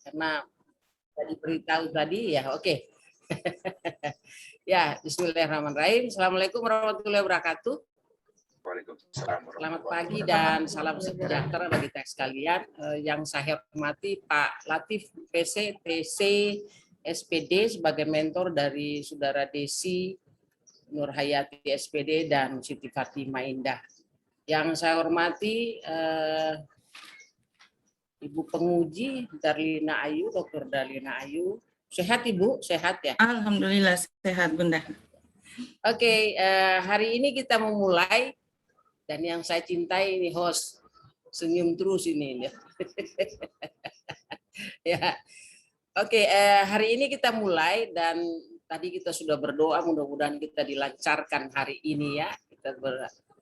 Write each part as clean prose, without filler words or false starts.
karena tadi beritahu tadi ya. Oke. Ya, bismillahirrahmanirrahim. Assalamualaikum warahmatullahi wabarakatuh. Selamat pagi dan salam sejahtera bagi kita sekalian. Yang saya hormati Pak Latif PC, TC, SPD sebagai mentor dari Saudara Desi Nurhayati SPD dan Siti Fatimah Indah. Yang saya hormati Ibu penguji Darlina Ayu, Dr. Darlina Ayu. Sehat Ibu? Sehat ya? Alhamdulillah sehat Bunda. Oke, hari ini kita memulai, dan yang saya cintai ini host, senyum terus ini. Ya. Oke, hari ini kita mulai dan tadi kita sudah berdoa mudah-mudahan kita dilancarkan hari ini ya. Kita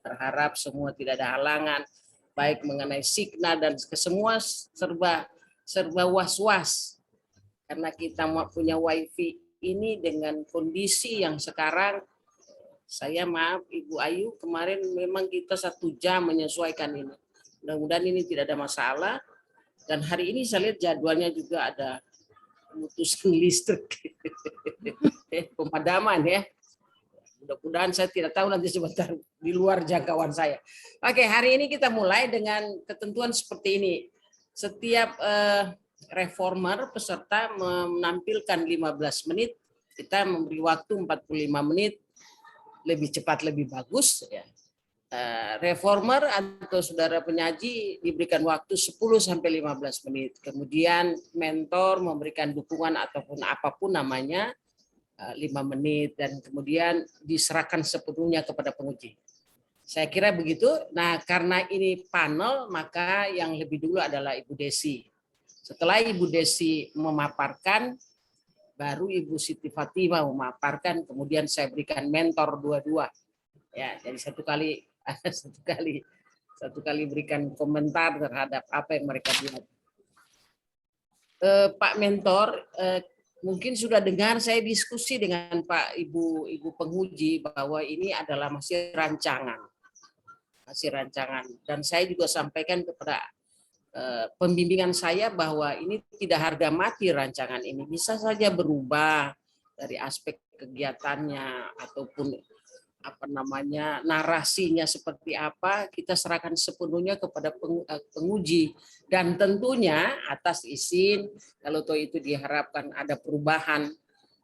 berharap semua tidak ada halangan, baik mengenai signal dan semua serba was-was. Karena kita punya wifi ini dengan kondisi yang sekarang, saya maaf Ibu Ayu, kemarin memang kita 1 jam menyesuaikan ini. Mudah-mudahan ini tidak ada masalah. Dan hari ini saya lihat jadwalnya juga ada pemutusan listrik, pemadaman ya. Mudah-mudahan saya tidak tahu nanti sebentar di luar jangkauan saya. Oke, hari ini kita mulai dengan ketentuan seperti ini. Setiap reformer peserta menampilkan 15 menit, kita memberi waktu 45 menit, lebih cepat lebih bagus ya. Reformer atau saudara penyaji diberikan waktu 10-15 menit. Kemudian mentor memberikan dukungan ataupun apapun namanya 5 menit dan kemudian diserahkan sepenuhnya kepada penguji. Saya kira begitu. Nah, karena ini panel, maka yang lebih dulu adalah Ibu Desi. Setelah Ibu Desi memaparkan, baru Ibu Siti Fatimah memaparkan, kemudian saya berikan mentor dua-dua. Ya, jadi satu kali berikan komentar terhadap apa yang mereka buat. Pak mentor, mungkin sudah dengar saya diskusi dengan Pak Ibu penguji bahwa ini adalah masih rancangan. Dan saya juga sampaikan kepada pembimbingan saya bahwa ini tidak harga mati rancangan ini, bisa saja berubah dari aspek kegiatannya ataupun narasinya seperti apa, kita serahkan sepenuhnya kepada penguji dan tentunya atas izin kalau itu diharapkan ada perubahan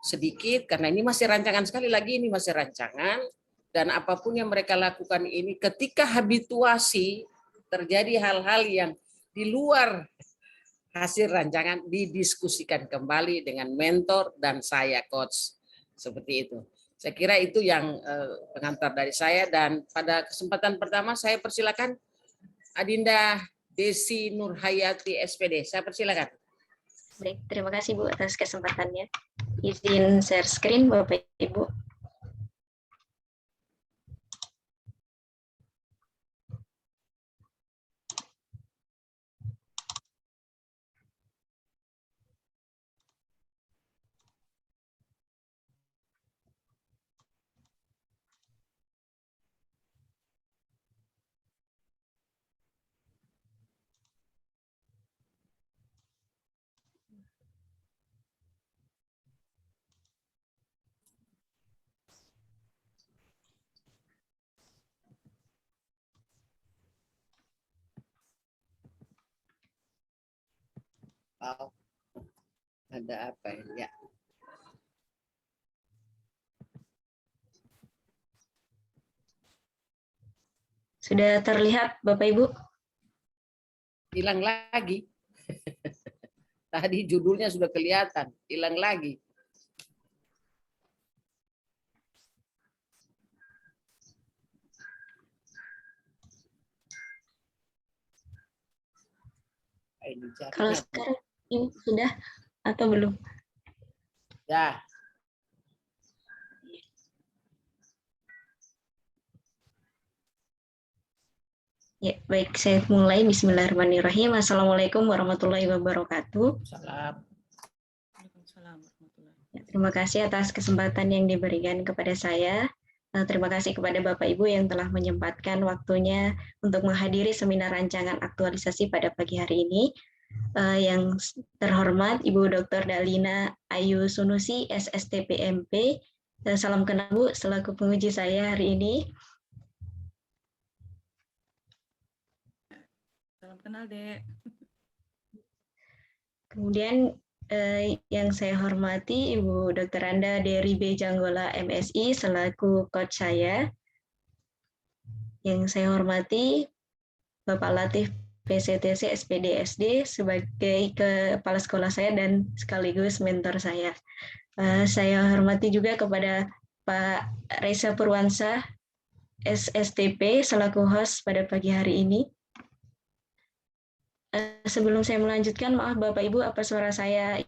sedikit karena ini masih rancangan, sekali lagi ini masih rancangan, dan apapun yang mereka lakukan ini ketika habituasi terjadi hal-hal yang di luar hasil rancangan didiskusikan kembali dengan mentor dan saya coach, seperti itu. Saya kira itu yang pengantar dari saya, dan pada kesempatan pertama saya persilakan Adinda Desi Nurhayati SPD. Saya persilakan. Baik, terima kasih Bu atas kesempatannya. Izin share screen Bapak Ibu. Oh, ada apa ya? Sudah terlihat Bapak Ibu? Hilang lagi. Tadi judulnya sudah kelihatan, hilang lagi. Kalau sekarang ini sudah atau belum? Ya. Ya, baik, saya mulai. Bismillahirrahmanirrahim. Assalamualaikum warahmatullahi wabarakatuh. Salam. Ya, terima kasih atas kesempatan yang diberikan kepada saya. Terima kasih kepada Bapak Ibu yang telah menyempatkan waktunya untuk menghadiri seminar rancangan aktualisasi pada pagi hari ini. Yang terhormat Ibu Dr. Dalina Ayu Sunusi, SSTPMP. Salam kenal Bu, selaku penguji saya hari ini. Salam kenal, Dek. Kemudian yang saya hormati Ibu Dr. Anda Dery B. Janggola, MSI, selaku coach saya. Yang saya hormati Bapak Latif PCTC SPDSD sebagai kepala sekolah saya dan sekaligus mentor saya. Saya hormati juga kepada Pak Reza Purwansa, SSTP, selaku host pada pagi hari ini. Sebelum saya melanjutkan, maaf Bapak Ibu, apa suara saya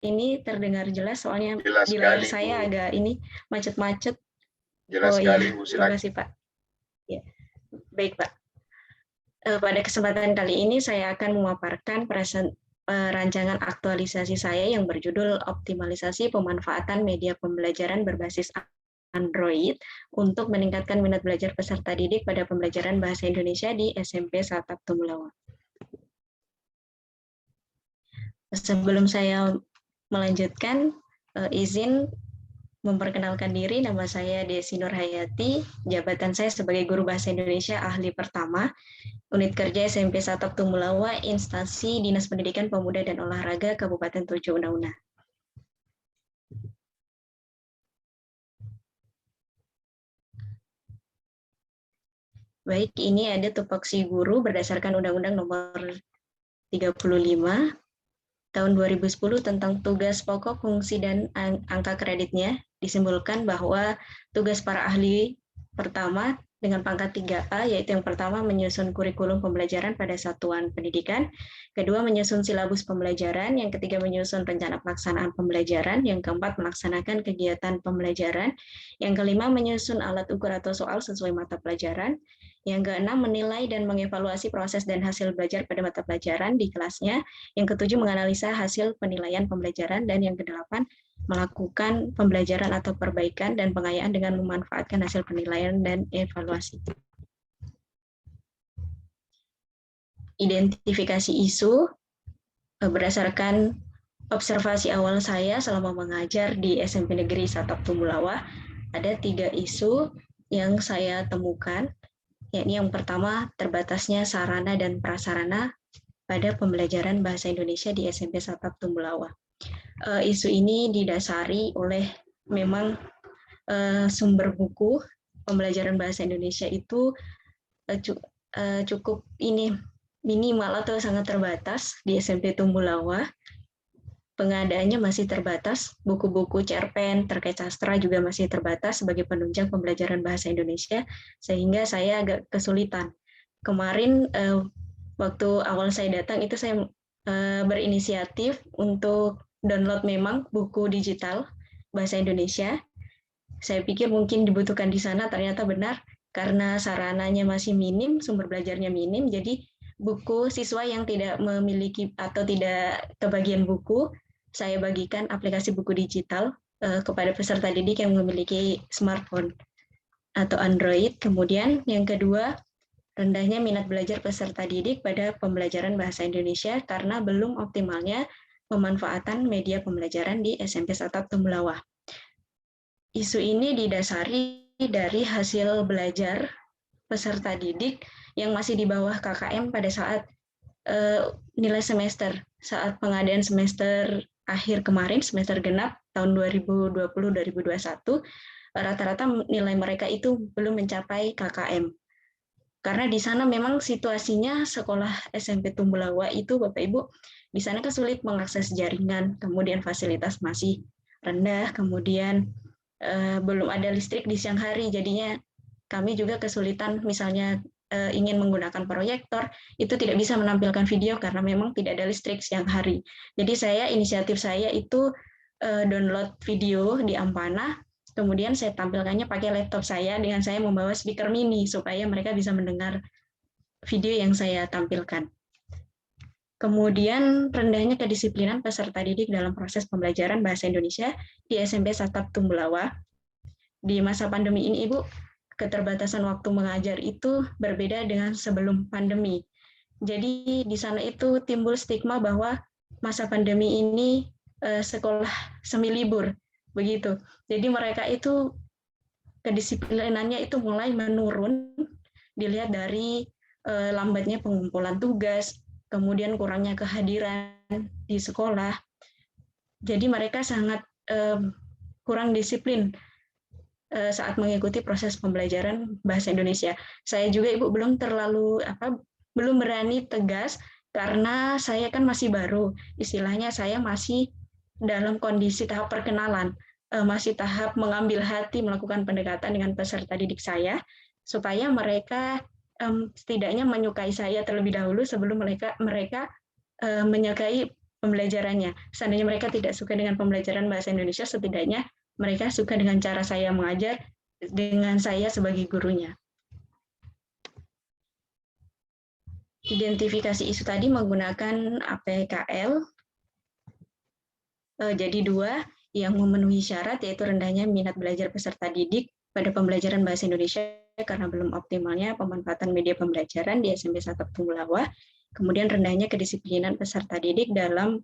ini terdengar jelas? Soalnya Jelas di layar sekali, saya Bu. agak ini macet-macet. Jelas sekali, Bu. Terima Silakan. kasih Pak. Ya, baik Pak. Pada kesempatan kali ini saya akan memaparkan rancangan aktualisasi saya yang berjudul Optimalisasi Pemanfaatan Media Pembelajaran Berbasis Android untuk meningkatkan minat belajar peserta didik pada pembelajaran bahasa Indonesia di SMP Satap Tumulawa. Sebelum saya melanjutkan, izin memperkenalkan diri, nama saya Desi Nurhayati, jabatan saya sebagai guru bahasa Indonesia ahli pertama, unit kerja SMP Satap Tumulawa, instansi Dinas Pendidikan Pemuda dan Olahraga Kabupaten Tojo Una-Una. Baik, ini ada tupoksi guru berdasarkan Undang-Undang Nomor 35 Tahun 2010 tentang tugas pokok, fungsi, dan angka kreditnya. Disimpulkan bahwa tugas para ahli pertama dengan pangkat 3A, yaitu yang pertama menyusun kurikulum pembelajaran pada satuan pendidikan, kedua menyusun silabus pembelajaran, yang ketiga menyusun rencana pelaksanaan pembelajaran, yang keempat melaksanakan kegiatan pembelajaran, yang kelima menyusun alat ukur atau soal sesuai mata pelajaran, yang keenam menilai dan mengevaluasi proses dan hasil belajar pada mata pelajaran di kelasnya, yang ketujuh menganalisa hasil penilaian pembelajaran, dan yang kedelapan melakukan pembelajaran atau perbaikan dan pengayaan dengan memanfaatkan hasil penilaian dan evaluasi. Identifikasi isu berdasarkan observasi awal saya selama mengajar di SMP Negeri Satap Tumulawa, ada 3 isu yang saya temukan, yakni yang pertama terbatasnya sarana dan prasarana pada pembelajaran bahasa Indonesia di SMP Satap Tumulawa. Isu ini didasari oleh memang sumber buku pembelajaran bahasa Indonesia itu cukup minimal atau sangat terbatas di SMP Tumulawa. Pengadaannya masih terbatas, buku-buku cerpen terkait sastra juga masih terbatas sebagai penunjang pembelajaran bahasa Indonesia, sehingga saya agak kesulitan. Kemarin waktu awal saya datang itu saya berinisiatif untuk download memang buku digital bahasa Indonesia. Saya pikir mungkin dibutuhkan di sana, ternyata benar karena sarananya masih minim, sumber belajarnya minim, jadi buku siswa yang tidak memiliki atau tidak kebagian buku, saya bagikan aplikasi buku digital kepada peserta didik yang memiliki smartphone atau Android. Kemudian yang kedua, rendahnya minat belajar peserta didik pada pembelajaran bahasa Indonesia karena belum optimalnya pemanfaatan media pembelajaran di SMP Satap Tumulawa. Isu ini didasari dari hasil belajar peserta didik yang masih di bawah KKM pada saat nilai semester, saat pengadaan semester akhir kemarin, semester genap tahun 2020-2021, rata-rata nilai mereka itu belum mencapai KKM. Karena di sana memang situasinya sekolah SMP Tumulawa itu, Bapak Ibu, di sana kan sulit mengakses jaringan, kemudian fasilitas masih rendah, kemudian belum ada listrik di siang hari, jadinya kami juga kesulitan misalnya ingin menggunakan proyektor, itu tidak bisa menampilkan video karena memang tidak ada listrik siang hari. Jadi inisiatif saya itu download video di Ampana, kemudian saya tampilkannya pakai laptop saya dengan saya membawa speaker mini supaya mereka bisa mendengar video yang saya tampilkan. Kemudian rendahnya kedisiplinan peserta didik dalam proses pembelajaran bahasa Indonesia di SMP Satap Tumulawa. Di masa pandemi ini, Ibu, keterbatasan waktu mengajar itu berbeda dengan sebelum pandemi. Jadi di sana itu timbul stigma bahwa masa pandemi ini sekolah semi libur, begitu. Jadi mereka itu kedisiplinannya itu mulai menurun, dilihat dari lambatnya pengumpulan tugas, kemudian kurangnya kehadiran di sekolah. Jadi mereka sangat kurang disiplin saat mengikuti proses pembelajaran bahasa Indonesia. Saya juga Ibu belum berani tegas karena saya kan masih baru. Istilahnya saya masih dalam kondisi tahap perkenalan, masih tahap mengambil hati melakukan pendekatan dengan peserta didik saya supaya mereka setidaknya menyukai saya terlebih dahulu sebelum mereka menyukai pembelajarannya. Seandainya mereka tidak suka dengan pembelajaran bahasa Indonesia, setidaknya mereka suka dengan cara saya mengajar, dengan saya sebagai gurunya. Identifikasi isu tadi menggunakan APKL. Jadi 2 yang memenuhi syarat, yaitu rendahnya minat belajar peserta didik pada pembelajaran bahasa Indonesia karena belum optimalnya pemanfaatan media pembelajaran di SMP 1 Tumulawa, kemudian rendahnya kedisiplinan peserta didik dalam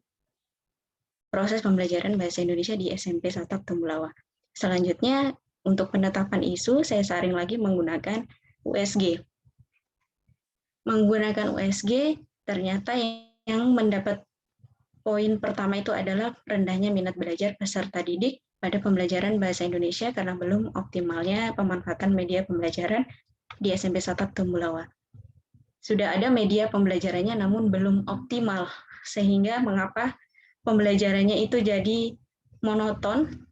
proses pembelajaran bahasa Indonesia di SMP 1 Tumulawa. Selanjutnya, untuk penetapan isu, saya saring lagi menggunakan USG. Menggunakan USG, ternyata yang mendapat poin pertama itu adalah rendahnya minat belajar peserta didik pada pembelajaran bahasa Indonesia karena belum optimalnya pemanfaatan media pembelajaran di SMP 1 Tumulawa. Sudah ada media pembelajarannya namun belum optimal, sehingga mengapa pembelajarannya itu jadi monoton,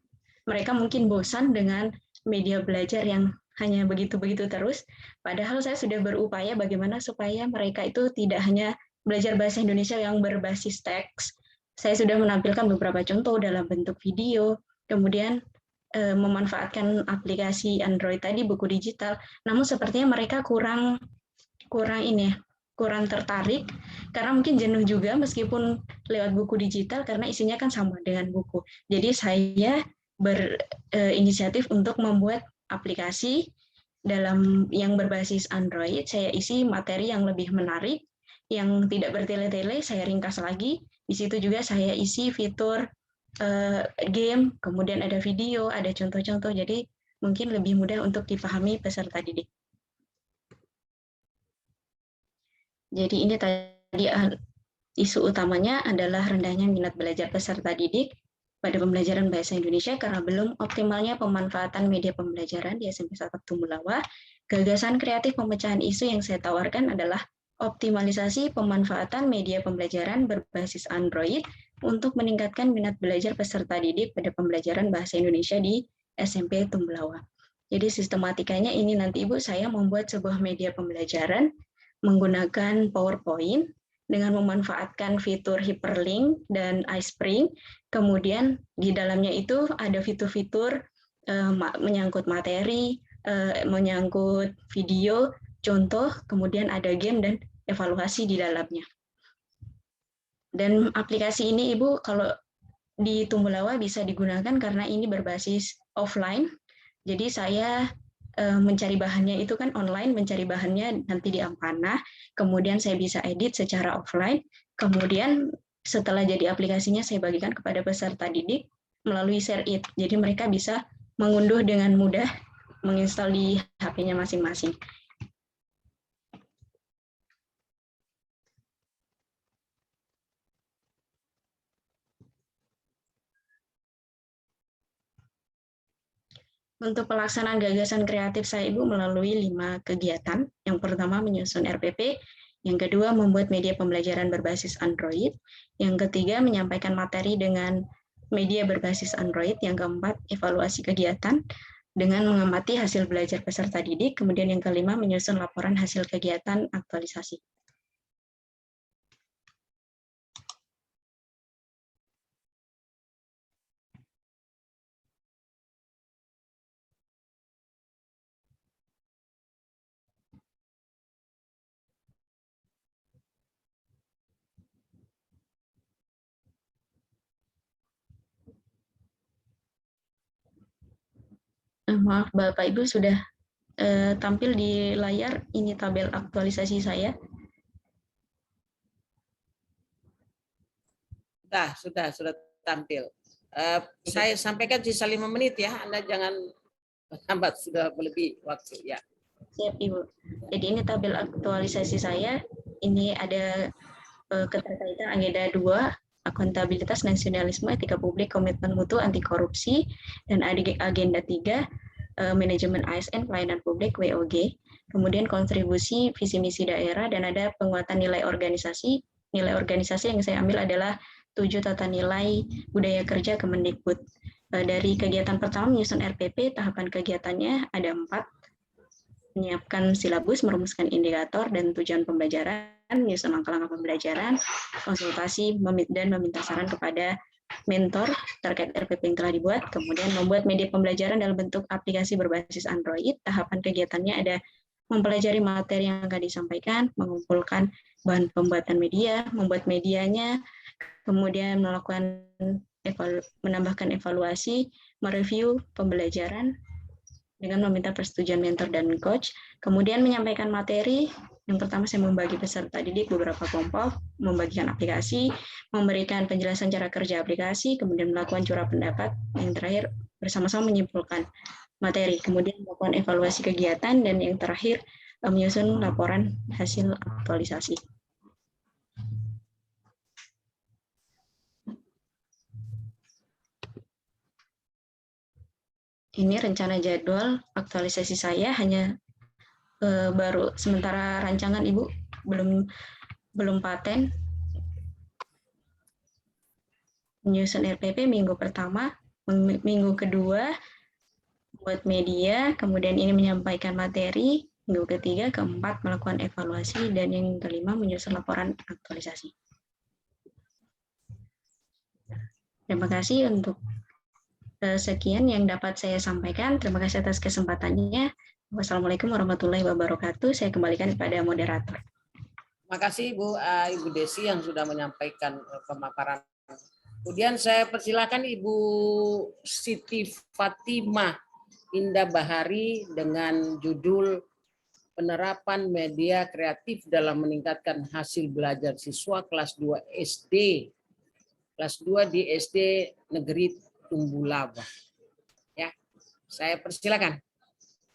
mereka mungkin bosan dengan media belajar yang hanya begitu-begitu terus, padahal saya sudah berupaya bagaimana supaya mereka itu tidak hanya belajar bahasa Indonesia yang berbasis teks. Saya sudah menampilkan beberapa contoh dalam bentuk video, kemudian memanfaatkan aplikasi Android tadi, buku digital, namun sepertinya mereka kurang tertarik karena mungkin jenuh juga meskipun lewat buku digital karena isinya kan sama dengan buku. Jadi saya berinisiatif untuk membuat aplikasi yang berbasis Android. Saya isi materi yang lebih menarik, yang tidak bertele-tele, saya ringkas lagi. Di situ juga saya isi fitur game, kemudian ada video, ada contoh-contoh. Jadi mungkin lebih mudah untuk dipahami peserta didik. Jadi ini tadi isu utamanya adalah rendahnya minat belajar peserta didik pada pembelajaran bahasa Indonesia karena belum optimalnya pemanfaatan media pembelajaran di SMP 1 Tumulawa. Gagasan kreatif pemecahan isu yang saya tawarkan adalah optimalisasi pemanfaatan media pembelajaran berbasis Android untuk meningkatkan minat belajar peserta didik pada pembelajaran bahasa Indonesia di SMP Tumulawa. Jadi sistematikanya ini nanti Ibu saya membuat sebuah media pembelajaran menggunakan PowerPoint dengan memanfaatkan fitur hyperlink dan iSpring. Kemudian di dalamnya itu ada fitur-fitur menyangkut materi, menyangkut video, contoh, kemudian ada game dan evaluasi di dalamnya. Dan aplikasi ini Ibu kalau di Tumulawa bisa digunakan karena ini berbasis offline. Jadi saya mencari bahannya itu kan online, mencari bahannya nanti di Ampana, kemudian saya bisa edit secara offline, kemudian setelah jadi aplikasinya saya bagikan kepada peserta didik melalui Share It, jadi mereka bisa mengunduh dengan mudah, menginstal di HP-nya masing-masing. Untuk pelaksanaan gagasan kreatif saya Ibu melalui 5 kegiatan. Yang pertama menyusun RPP, yang kedua membuat media pembelajaran berbasis Android, yang ketiga menyampaikan materi dengan media berbasis Android, yang keempat evaluasi kegiatan dengan mengamati hasil belajar peserta didik, kemudian yang kelima menyusun laporan hasil kegiatan aktualisasi. Maaf Bapak Ibu sudah tampil di layar ini tabel aktualisasi saya. sudah tampil. Saya sampaikan sisa 5 menit ya, Anda jangan lambat, sudah melebihi waktu ya. Siap Ibu. Jadi ini tabel aktualisasi saya. Ini ada keterkaitan agenda 2, akuntabilitas, nasionalisme, etika publik, komitmen mutu, anti korupsi, dan agenda 3, manajemen ASN, pelayanan publik, WOG. Kemudian kontribusi visi misi daerah, dan ada penguatan nilai organisasi. Nilai organisasi yang saya ambil adalah 7 tata nilai budaya kerja Kemendikbud. Dari kegiatan pertama menyusun RPP, tahapan kegiatannya ada 4. Menyiapkan silabus, merumuskan indikator dan tujuan pembelajaran, menyusun langkah-langkah pembelajaran, konsultasi dan meminta saran kepada mentor terkait RPP yang telah dibuat, kemudian membuat media pembelajaran dalam bentuk aplikasi berbasis Android. Tahapan kegiatannya ada mempelajari materi yang akan disampaikan, mengumpulkan bahan pembuatan media, membuat medianya, kemudian melakukan menambahkan evaluasi, mereview pembelajaran dengan meminta persetujuan mentor dan coach, kemudian menyampaikan materi. Yang pertama saya membagi peserta didik beberapa kelompok, membagikan aplikasi, memberikan penjelasan cara kerja aplikasi, kemudian melakukan curah pendapat, yang terakhir bersama-sama menyimpulkan materi, kemudian melakukan evaluasi kegiatan, dan yang terakhir menyusun laporan hasil aktualisasi. Ini rencana jadwal aktualisasi saya, hanya baru sementara rancangan Ibu, belum paten. Menyusun RPP minggu pertama, minggu kedua buat media, kemudian ini menyampaikan materi, minggu ketiga, keempat melakukan evaluasi, dan yang kelima menyusun laporan aktualisasi. Terima kasih untuk sekian yang dapat saya sampaikan. Terima kasih atas kesempatannya. Wassalamualaikum warahmatullahi wabarakatuh. Saya kembalikan kepada moderator. Terima kasih Ibu Desi yang sudah menyampaikan pemaparan. Kemudian saya persilakan Ibu Siti Fatimah Indah Bahari dengan judul penerapan media kreatif dalam meningkatkan hasil belajar siswa kelas 2 SD. Kelas 2 di SD Negeri Tumbulawa. Ya, saya persilakan.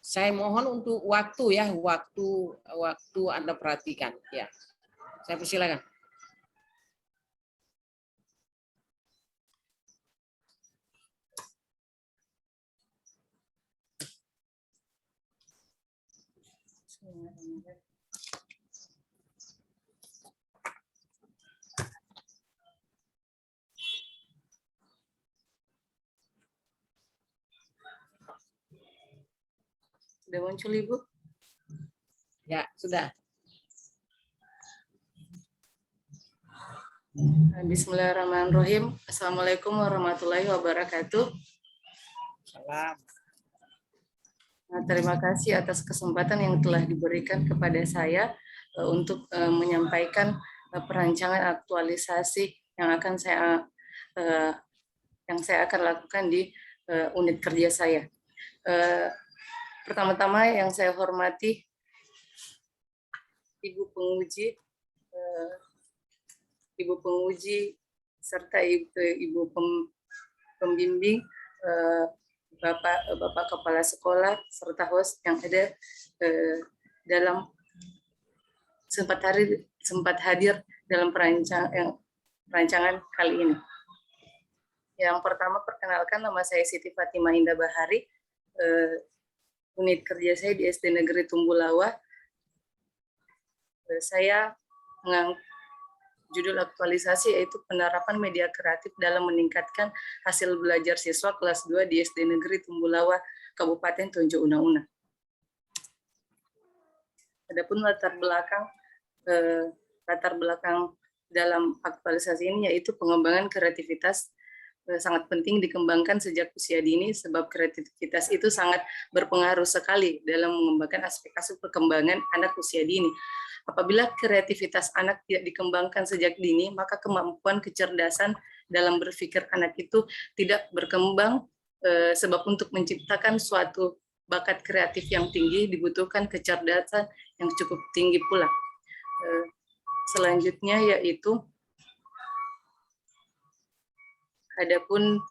Saya mohon untuk waktu ya, waktu Anda perhatikan ya. Saya persilakan. Sudah muncul Ibu? Ya, sudah. Bismillahirrahmanirrahim. Assalamualaikum warahmatullahi wabarakatuh. Salam. Nah, terima kasih atas kesempatan yang telah diberikan kepada saya untuk menyampaikan perancangan aktualisasi yang saya akan lakukan di unit kerja saya. Pertama-tama yang saya hormati Ibu penguji serta Ibu pembimbing, Bapak Kepala Sekolah serta host yang ada dalam sempat hadir dalam perancangan kali ini. Yang pertama, perkenalkan, nama saya Siti Fatimah Indah Bahari. Unit kerja saya di SD Negeri Tumbulawa. Saya mengangkat judul aktualisasi yaitu penerapan media kreatif dalam meningkatkan hasil belajar siswa kelas 2 di SD Negeri Tumbulawa, Kabupaten Tonjok Una-Una. Adapun latar belakang dalam aktualisasi ini yaitu pengembangan kreativitas sangat penting dikembangkan sejak usia dini, sebab kreativitas itu sangat berpengaruh sekali dalam mengembangkan aspek-aspek perkembangan anak usia dini. Apabila kreativitas anak tidak dikembangkan sejak dini, maka kemampuan kecerdasan dalam berpikir anak itu tidak berkembang, sebab untuk menciptakan suatu bakat kreatif yang tinggi dibutuhkan kecerdasan yang cukup tinggi pula. Selanjutnya yaitu Adapun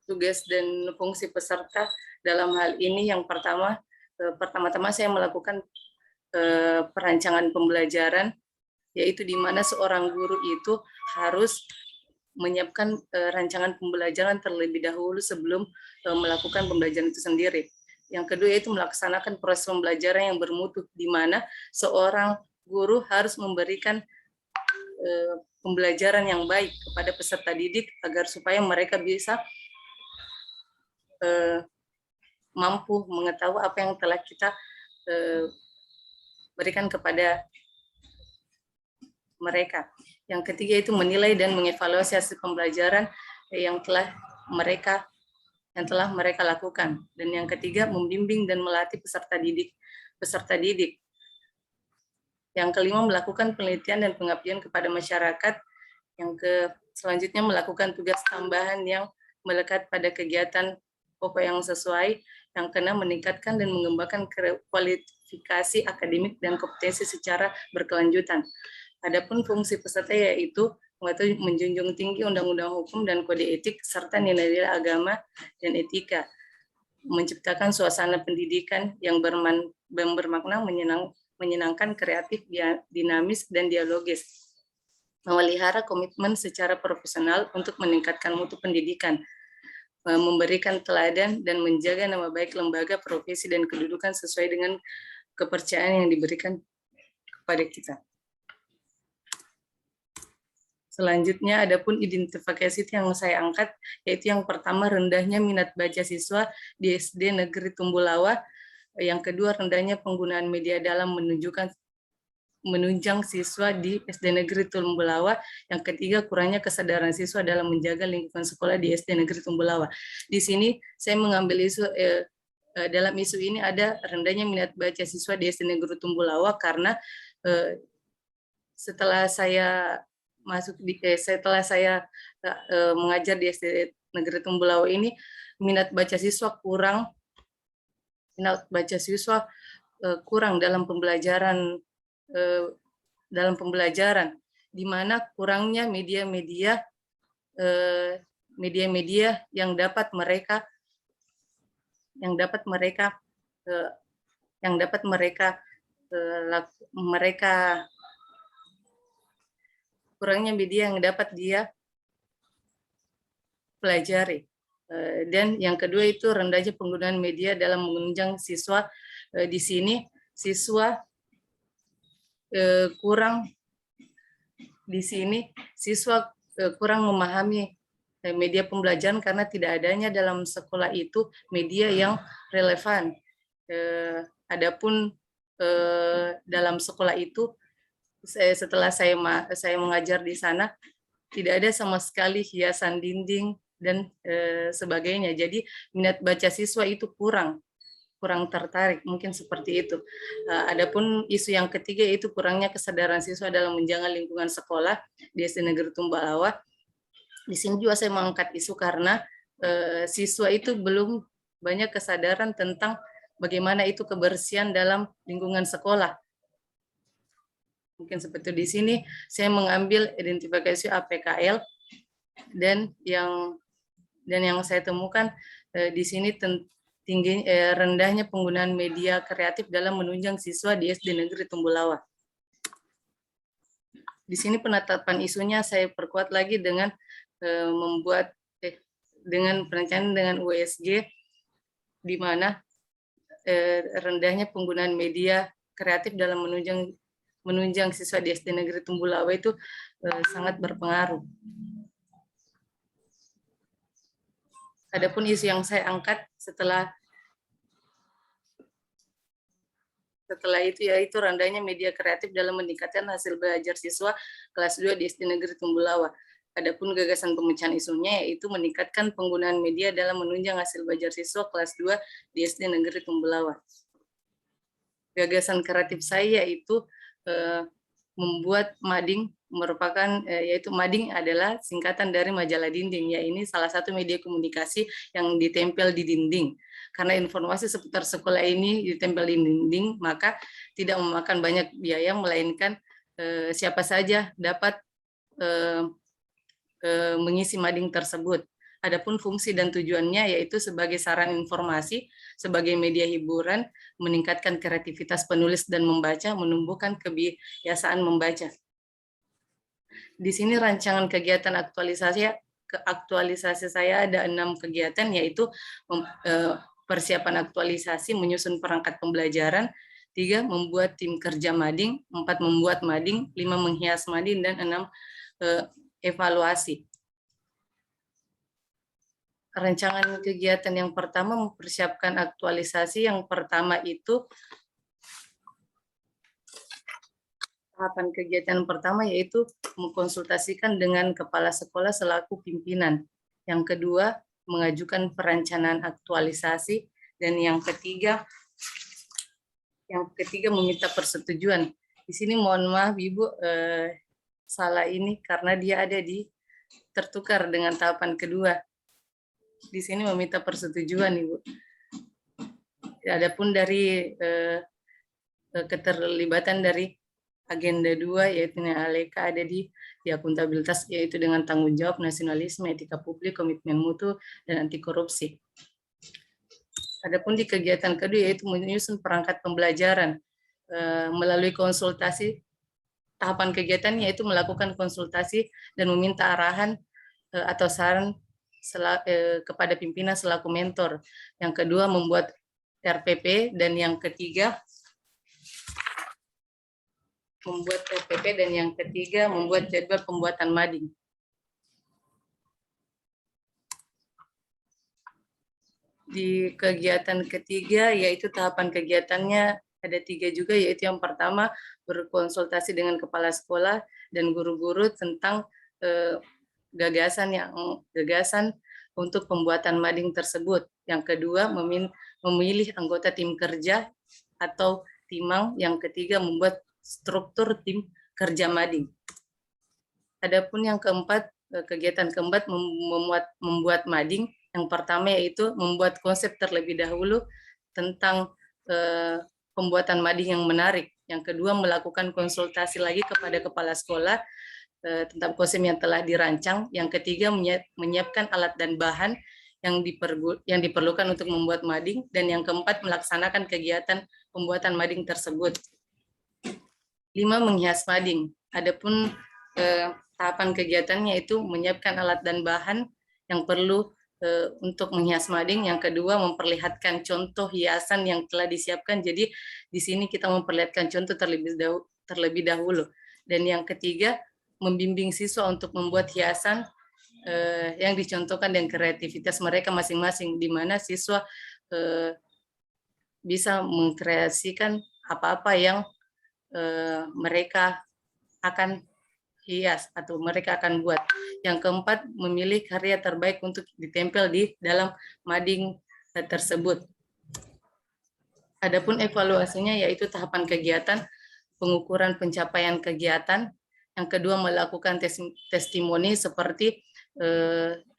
tugas dan fungsi peserta dalam hal ini yang pertama-tama saya melakukan perancangan pembelajaran, yaitu di mana seorang guru itu harus menyiapkan rancangan pembelajaran terlebih dahulu sebelum melakukan pembelajaran itu sendiri. Yang kedua yaitu melaksanakan proses pembelajaran yang bermutu, di mana seorang guru harus memberikan pembelajaran yang baik kepada peserta didik agar supaya mereka bisa mampu mengetahui apa yang telah kita berikan kepada mereka. Yang ketiga itu menilai dan mengevaluasi hasil pembelajaran yang telah mereka lakukan. Dan yang ketiga membimbing dan melatih peserta didik. Yang kelima melakukan penelitian dan pengabdian kepada masyarakat. Selanjutnya melakukan tugas tambahan yang melekat pada kegiatan pokok yang sesuai. Yang keenam meningkatkan dan mengembangkan kualifikasi akademik dan kompetensi secara berkelanjutan. Adapun fungsi peserta yaitu menjunjung tinggi undang-undang hukum dan kode etik serta nilai-nilai agama dan etika, menciptakan suasana pendidikan yang bermakna, menyenangkan, kreatif, dinamis, dan dialogis, memelihara komitmen secara profesional untuk meningkatkan mutu pendidikan, memberikan teladan dan menjaga nama baik lembaga, profesi, dan kedudukan sesuai dengan kepercayaan yang diberikan kepada kita. Selanjutnya, adapun identifikasi yang saya angkat, yaitu yang pertama rendahnya minat baca siswa di SD Negeri Tumbulawa, yang kedua rendahnya penggunaan media dalam menunjang siswa di SD Negeri Tumbulawa, yang ketiga kurangnya kesadaran siswa dalam menjaga lingkungan sekolah di SD Negeri Tumbulawa. Di sini saya mengambil isu dalam isu ini ada rendahnya minat baca siswa di SD Negeri Tumbulawa karena setelah saya mengajar di SD Negeri Tumbulawa ini, minat baca siswa kurang dalam pembelajaran, di mana kurangnya media-media yang dapat dia pelajari. Dan yang kedua itu rendahnya penggunaan media dalam menunjang siswa. Di sini siswa kurang memahami media pembelajaran karena tidak adanya dalam sekolah itu media yang relevan. Adapun dalam sekolah itu setelah saya mengajar di sana tidak ada sama sekali hiasan dinding dan sebagainya. Jadi minat baca siswa itu kurang tertarik, mungkin seperti itu. Adapun isu yang ketiga itu kurangnya kesadaran siswa dalam menjaga lingkungan sekolah di SD Negeri Tumbulawa. Di sini juga saya mengangkat isu karena siswa itu belum banyak kesadaran tentang bagaimana itu kebersihan dalam lingkungan sekolah. Mungkin seperti di sini saya mengambil identifikasi APKL dan yang saya temukan di sini rendahnya penggunaan media kreatif dalam menunjang siswa di SD Negeri Tumbulawa. Di sini penetapan isunya saya perkuat lagi dengan dengan perencanaan dengan USG, di mana rendahnya penggunaan media kreatif dalam menunjang siswa di SD Negeri Tumbulawa itu sangat berpengaruh. Adapun isu yang saya angkat setelah itu yaitu rendahnya media kreatif dalam meningkatkan hasil belajar siswa kelas 2 di SD Negeri Tumbulawa. Adapun gagasan pemecahan isunya yaitu meningkatkan penggunaan media dalam menunjang hasil belajar siswa kelas 2 di SD Negeri Tumbulawa. Gagasan kreatif saya yaitu membuat mading, yaitu mading adalah singkatan dari majalah dinding, ya ini salah satu media komunikasi yang ditempel di dinding. Karena informasi seputar sekolah ini ditempel di dinding, maka tidak memakan banyak biaya, melainkan siapa saja dapat mengisi mading tersebut. Adapun fungsi dan tujuannya yaitu sebagai saran informasi, sebagai media hiburan, meningkatkan kreativitas penulis dan membaca, menumbuhkan kebiasaan membaca. Di sini rancangan kegiatan aktualisasi saya ada 6 kegiatan, yaitu persiapan aktualisasi, menyusun perangkat pembelajaran, 3 membuat tim kerja mading, 4 membuat mading, 5 menghias mading, dan 6 evaluasi. Rancangan kegiatan yang pertama mempersiapkan aktualisasi. Yang pertama itu tahapan kegiatan pertama yaitu mengkonsultasikan dengan kepala sekolah selaku pimpinan. Yang kedua mengajukan perencanaan aktualisasi, dan yang ketiga meminta persetujuan. Di sini mohon maaf Ibu, salah ini karena dia ada di tertukar dengan tahapan kedua. Di sini meminta persetujuan Ibu. Adapun dari keterlibatan dari agenda 2 yaitu Aleka ada di akuntabilitas, yaitu dengan tanggung jawab, nasionalisme, etika publik, komitmen mutu, dan anti korupsi. Adapun di kegiatan kedua yaitu menyusun perangkat pembelajaran melalui konsultasi. Tahapan kegiatannya yaitu melakukan konsultasi dan meminta arahan atau saran kepada pimpinan selaku mentor. Yang kedua membuat RPP, dan yang ketiga membuat jadwal pembuatan mading. Di kegiatan ketiga yaitu tahapan kegiatannya ada 3 juga, yaitu yang pertama berkonsultasi dengan kepala sekolah dan guru-guru tentang gagasan untuk pembuatan mading tersebut. Yang kedua memilih anggota tim kerja atau timang. Yang ketiga membuat struktur tim kerja mading. Adapun yang keempat, kegiatan keempat membuat mading. Yang pertama yaitu membuat konsep terlebih dahulu tentang pembuatan mading yang menarik. Yang kedua melakukan konsultasi lagi kepada kepala sekolah tentang konsep yang telah dirancang. Yang ketiga menyiapkan alat dan bahan yang diperlukan untuk membuat mading. Dan yang keempat melaksanakan kegiatan pembuatan mading tersebut. 5 menghias mading. Adapun tahapan kegiatannya itu menyiapkan alat dan bahan yang perlu untuk menghias mading. Yang kedua memperlihatkan contoh hiasan yang telah disiapkan. Jadi di sini kita memperlihatkan contoh terlebih dahulu. Dan yang ketiga membimbing siswa untuk membuat hiasan yang dicontohkan dengan kreativitas mereka masing-masing, di mana siswa bisa mengkreasikan apa-apa yang mereka akan hias atau mereka akan buat. Yang keempat memilih karya terbaik untuk ditempel di dalam mading tersebut. Adapun evaluasinya yaitu tahapan kegiatan, pengukuran pencapaian kegiatan. Yang kedua melakukan testimoni seperti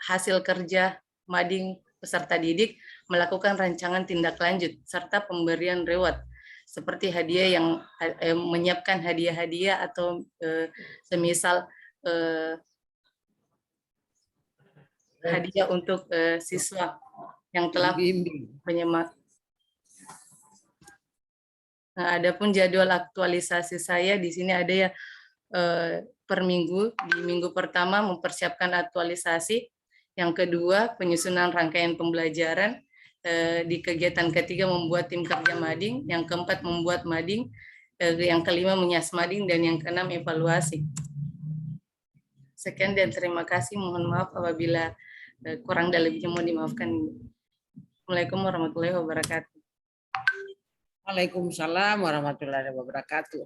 hasil kerja mading peserta didik, melakukan rancangan tindak lanjut, serta pemberian reward seperti hadiah yang menyiapkan hadiah-hadiah atau semisal hadiah untuk siswa yang telah menyemak. Nah, adapun jadwal aktualisasi saya di sini ada ya per minggu. Di minggu pertama mempersiapkan aktualisasi, yang kedua penyusunan rangkaian pembelajaran, di kegiatan ketiga membuat tim kerja mading, yang keempat membuat mading, yang kelima menghias mading, dan yang keenam evaluasi. Sekian dan terima kasih. Mohon maaf apabila kurang dan lebihnya mohon dimaafkan. Assalamualaikum warahmatullahi wabarakatuh. Waalaikumsalam warahmatullahi wabarakatuh.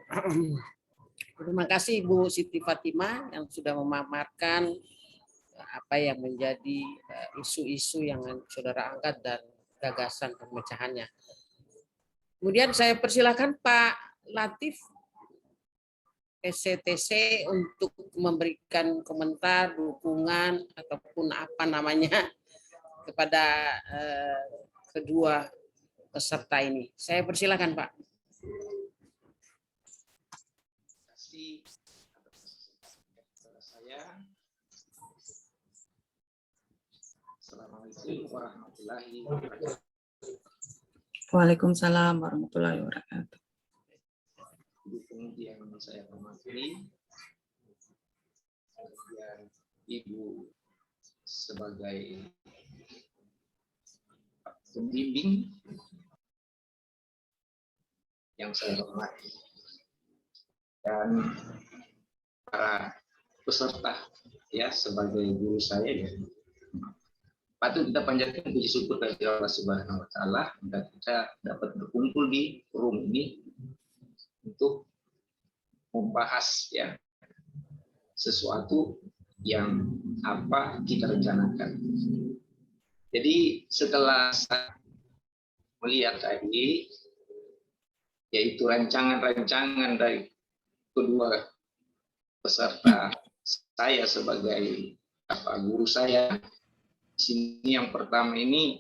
Terima kasih Ibu Siti Fatimah yang sudah memaparkan apa yang menjadi isu-isu yang saudara angkat dan gagasan pemecahannya. Kemudian saya persilakan Pak Latif SCTC untuk memberikan komentar, dukungan ataupun apa namanya kepada kedua peserta ini. Saya persilakan Pak. Terima kasih atas saya. Assalamualaikum warahmatullahi wabarakatuh. Waalaikumsalam warahmatullahi wabarakatuh. Dukung yang saya hormati, kemudian Ibu sebagai pembimbing yang saya hormati, dan para peserta ya sebagai guru saya ya. Patut kita panjatkan puji syukur kepada Allah Subhanahu wa taala dan kita dapat berkumpul di forum ini untuk membahas ya sesuatu yang apa kita rencanakan. Jadi setelah saya melihat tadi yaitu rancangan-rancangan dari kedua peserta saya sebagai guru saya. Sini yang pertama ini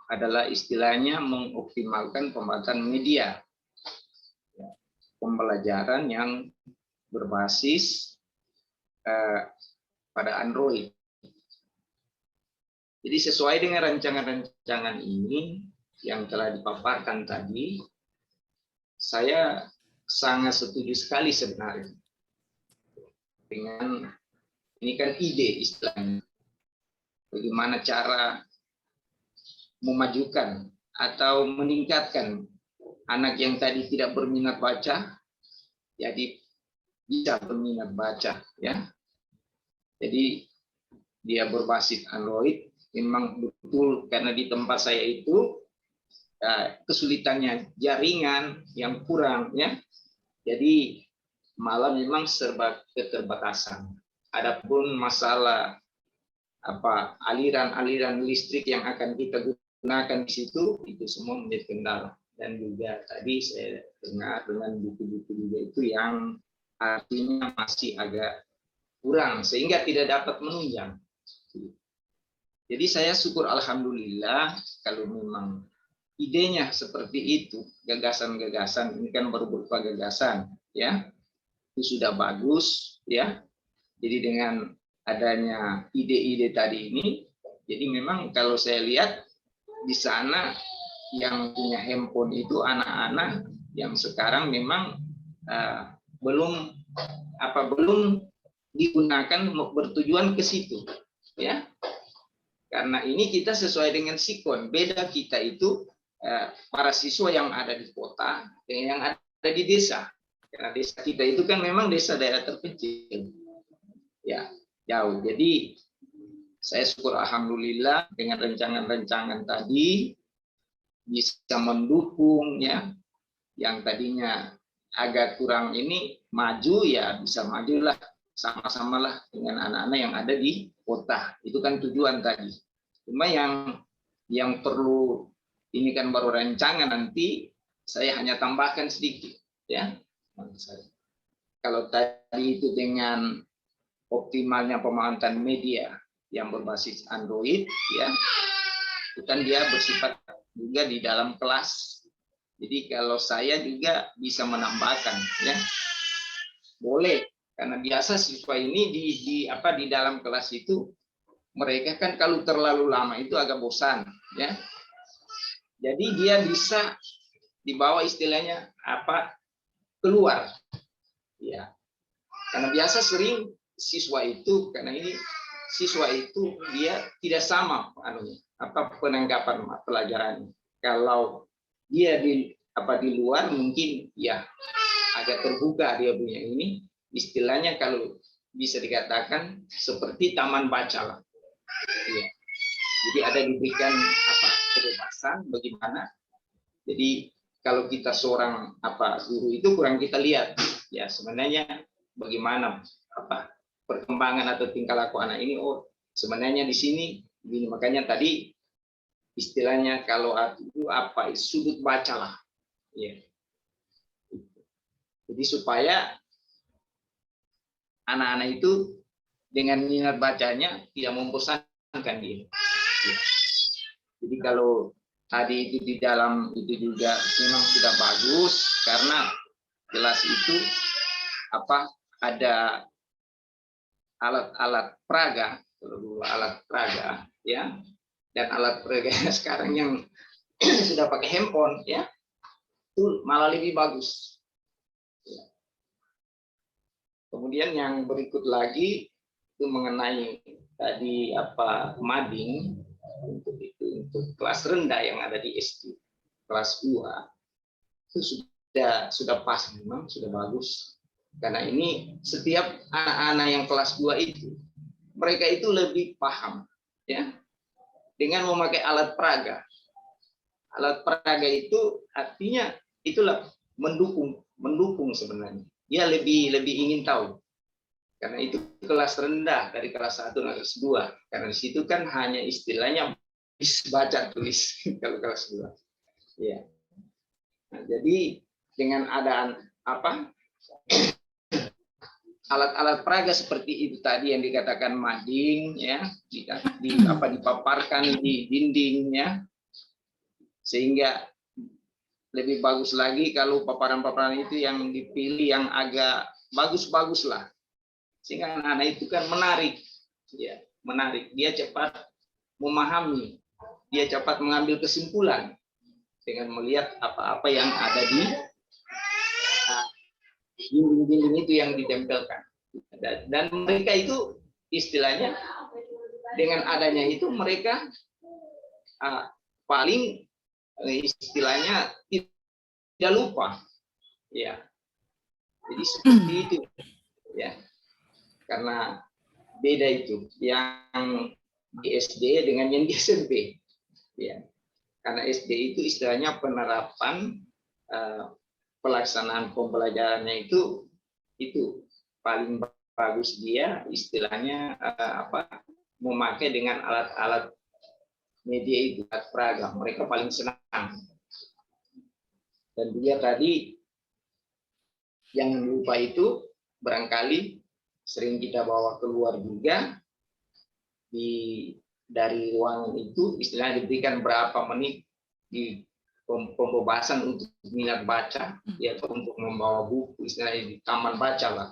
adalah istilahnya mengoptimalkan pemanfaatan media pembelajaran yang berbasis pada Android. Jadi sesuai dengan rancangan-rancangan ini yang telah dipaparkan tadi, saya sangat setuju sekali sebenarnya dengan ini kan ide istilahnya. Bagaimana cara memajukan atau meningkatkan anak yang tadi tidak berminat baca, jadi bisa berminat baca, ya. Jadi dia berbasis Android, memang betul karena di tempat saya itu kesulitannya jaringan yang kurang, ya. Jadi malah memang serba keterbatasan. Adapun masalah aliran listrik yang akan kita gunakan di situ itu semua menjadi kendala. Dan juga tadi saya dengar dengan buku-buku juga itu yang artinya masih agak kurang sehingga tidak dapat menunjang. Jadi saya syukur alhamdulillah kalau memang idenya seperti itu, gagasan-gagasan ini kan baru berupa gagasan, ya itu sudah bagus, ya. Jadi dengan adanya ide-ide tadi ini, jadi memang kalau saya lihat di sana yang punya handphone itu anak-anak yang sekarang memang belum digunakan bertujuan ke situ, ya. Karena ini kita sesuai dengan sikon, beda kita itu para siswa yang ada di kota dengan yang ada di desa. Karena desa kita itu kan memang desa daerah terpencil, ya. Jauh. Jadi saya syukur alhamdulillah dengan rancangan-rancangan tadi bisa mendukung ya yang tadinya agak kurang ini maju ya bisa majulah sama-samalah dengan anak-anak yang ada di kota. Itu kan tujuan tadi. Cuma yang perlu ini kan baru rancangan, nanti saya hanya tambahkan sedikit ya. Kalau tadi itu dengan optimalnya pemanfaatan media yang berbasis Android, ya, itu kan dia bersifat juga di dalam kelas. Jadi kalau saya juga bisa menambahkan, ya, boleh, karena biasa siswa ini di dalam kelas itu mereka kan kalau terlalu lama itu agak bosan, ya. Jadi dia bisa dibawa istilahnya keluar, ya. Karena biasa sering siswa itu karena ini siswa itu dia tidak sama penanggapan pelajarannya. Kalau dia di luar mungkin ya agak terbuka dia punya ini istilahnya kalau bisa dikatakan seperti taman baca lah. Ya. Jadi ada diberikan kebebasan bagaimana. Jadi kalau kita seorang guru itu kurang kita lihat ya sebenarnya bagaimana perkembangan atau tingkah laku anak ini, sebenarnya di sini gini, makanya tadi istilahnya kalau itu sudut baca lah, ya. Jadi supaya anak-anak itu dengan minat bacanya tidak membosankan dia. Ya. Jadi kalau tadi itu di dalam itu juga memang sudah bagus karena kelas itu ada alat-alat peraga, alat peraga, ya, dan alat peraga sekarang yang sudah pakai handphone ya, itu malah lebih bagus. Kemudian yang berikut lagi itu mengenai tadi mading untuk kelas rendah yang ada di SD kelas 2 itu sudah pas, memang sudah bagus, karena ini setiap anak-anak yang kelas 2 itu mereka itu lebih paham ya dengan memakai alat peraga. Alat peraga itu artinya itulah mendukung sebenarnya. Dia lebih ingin tahu. Karena itu kelas rendah dari kelas 1 dan kelas 2. Karena di situ kan hanya istilahnya baca tulis kalau kelas 2. Ya. Nah, jadi dengan adaan alat-alat peraga seperti itu tadi yang dikatakan mading ya, dipaparkan di dinding ya. Sehingga lebih bagus lagi kalau paparan-paparan itu yang dipilih yang agak bagus-bagus lah. Sehingga anak-anak itu kan menarik, ya, menarik. Dia cepat memahami, dia cepat mengambil kesimpulan dengan melihat apa-apa yang ada di dinding-dinding itu yang ditempelkan. Dan mereka itu istilahnya dengan adanya itu mereka paling istilahnya tidak lupa, ya. Jadi seperti itu, ya. Karena beda itu yang di SD dengan yang di SMP, ya. Karena SD itu istilahnya penerapan pelaksanaan pembelajarannya itu paling bagus, dia istilahnya memakai dengan alat-alat media itu, alat peraga, mereka paling senang. Dan dia tadi jangan lupa itu barangkali sering kita bawa keluar juga dari ruangan itu, istilahnya diberikan berapa menit di pembebasan untuk minat baca, ya, untuk membawa buku, istilahnya di taman baca lah.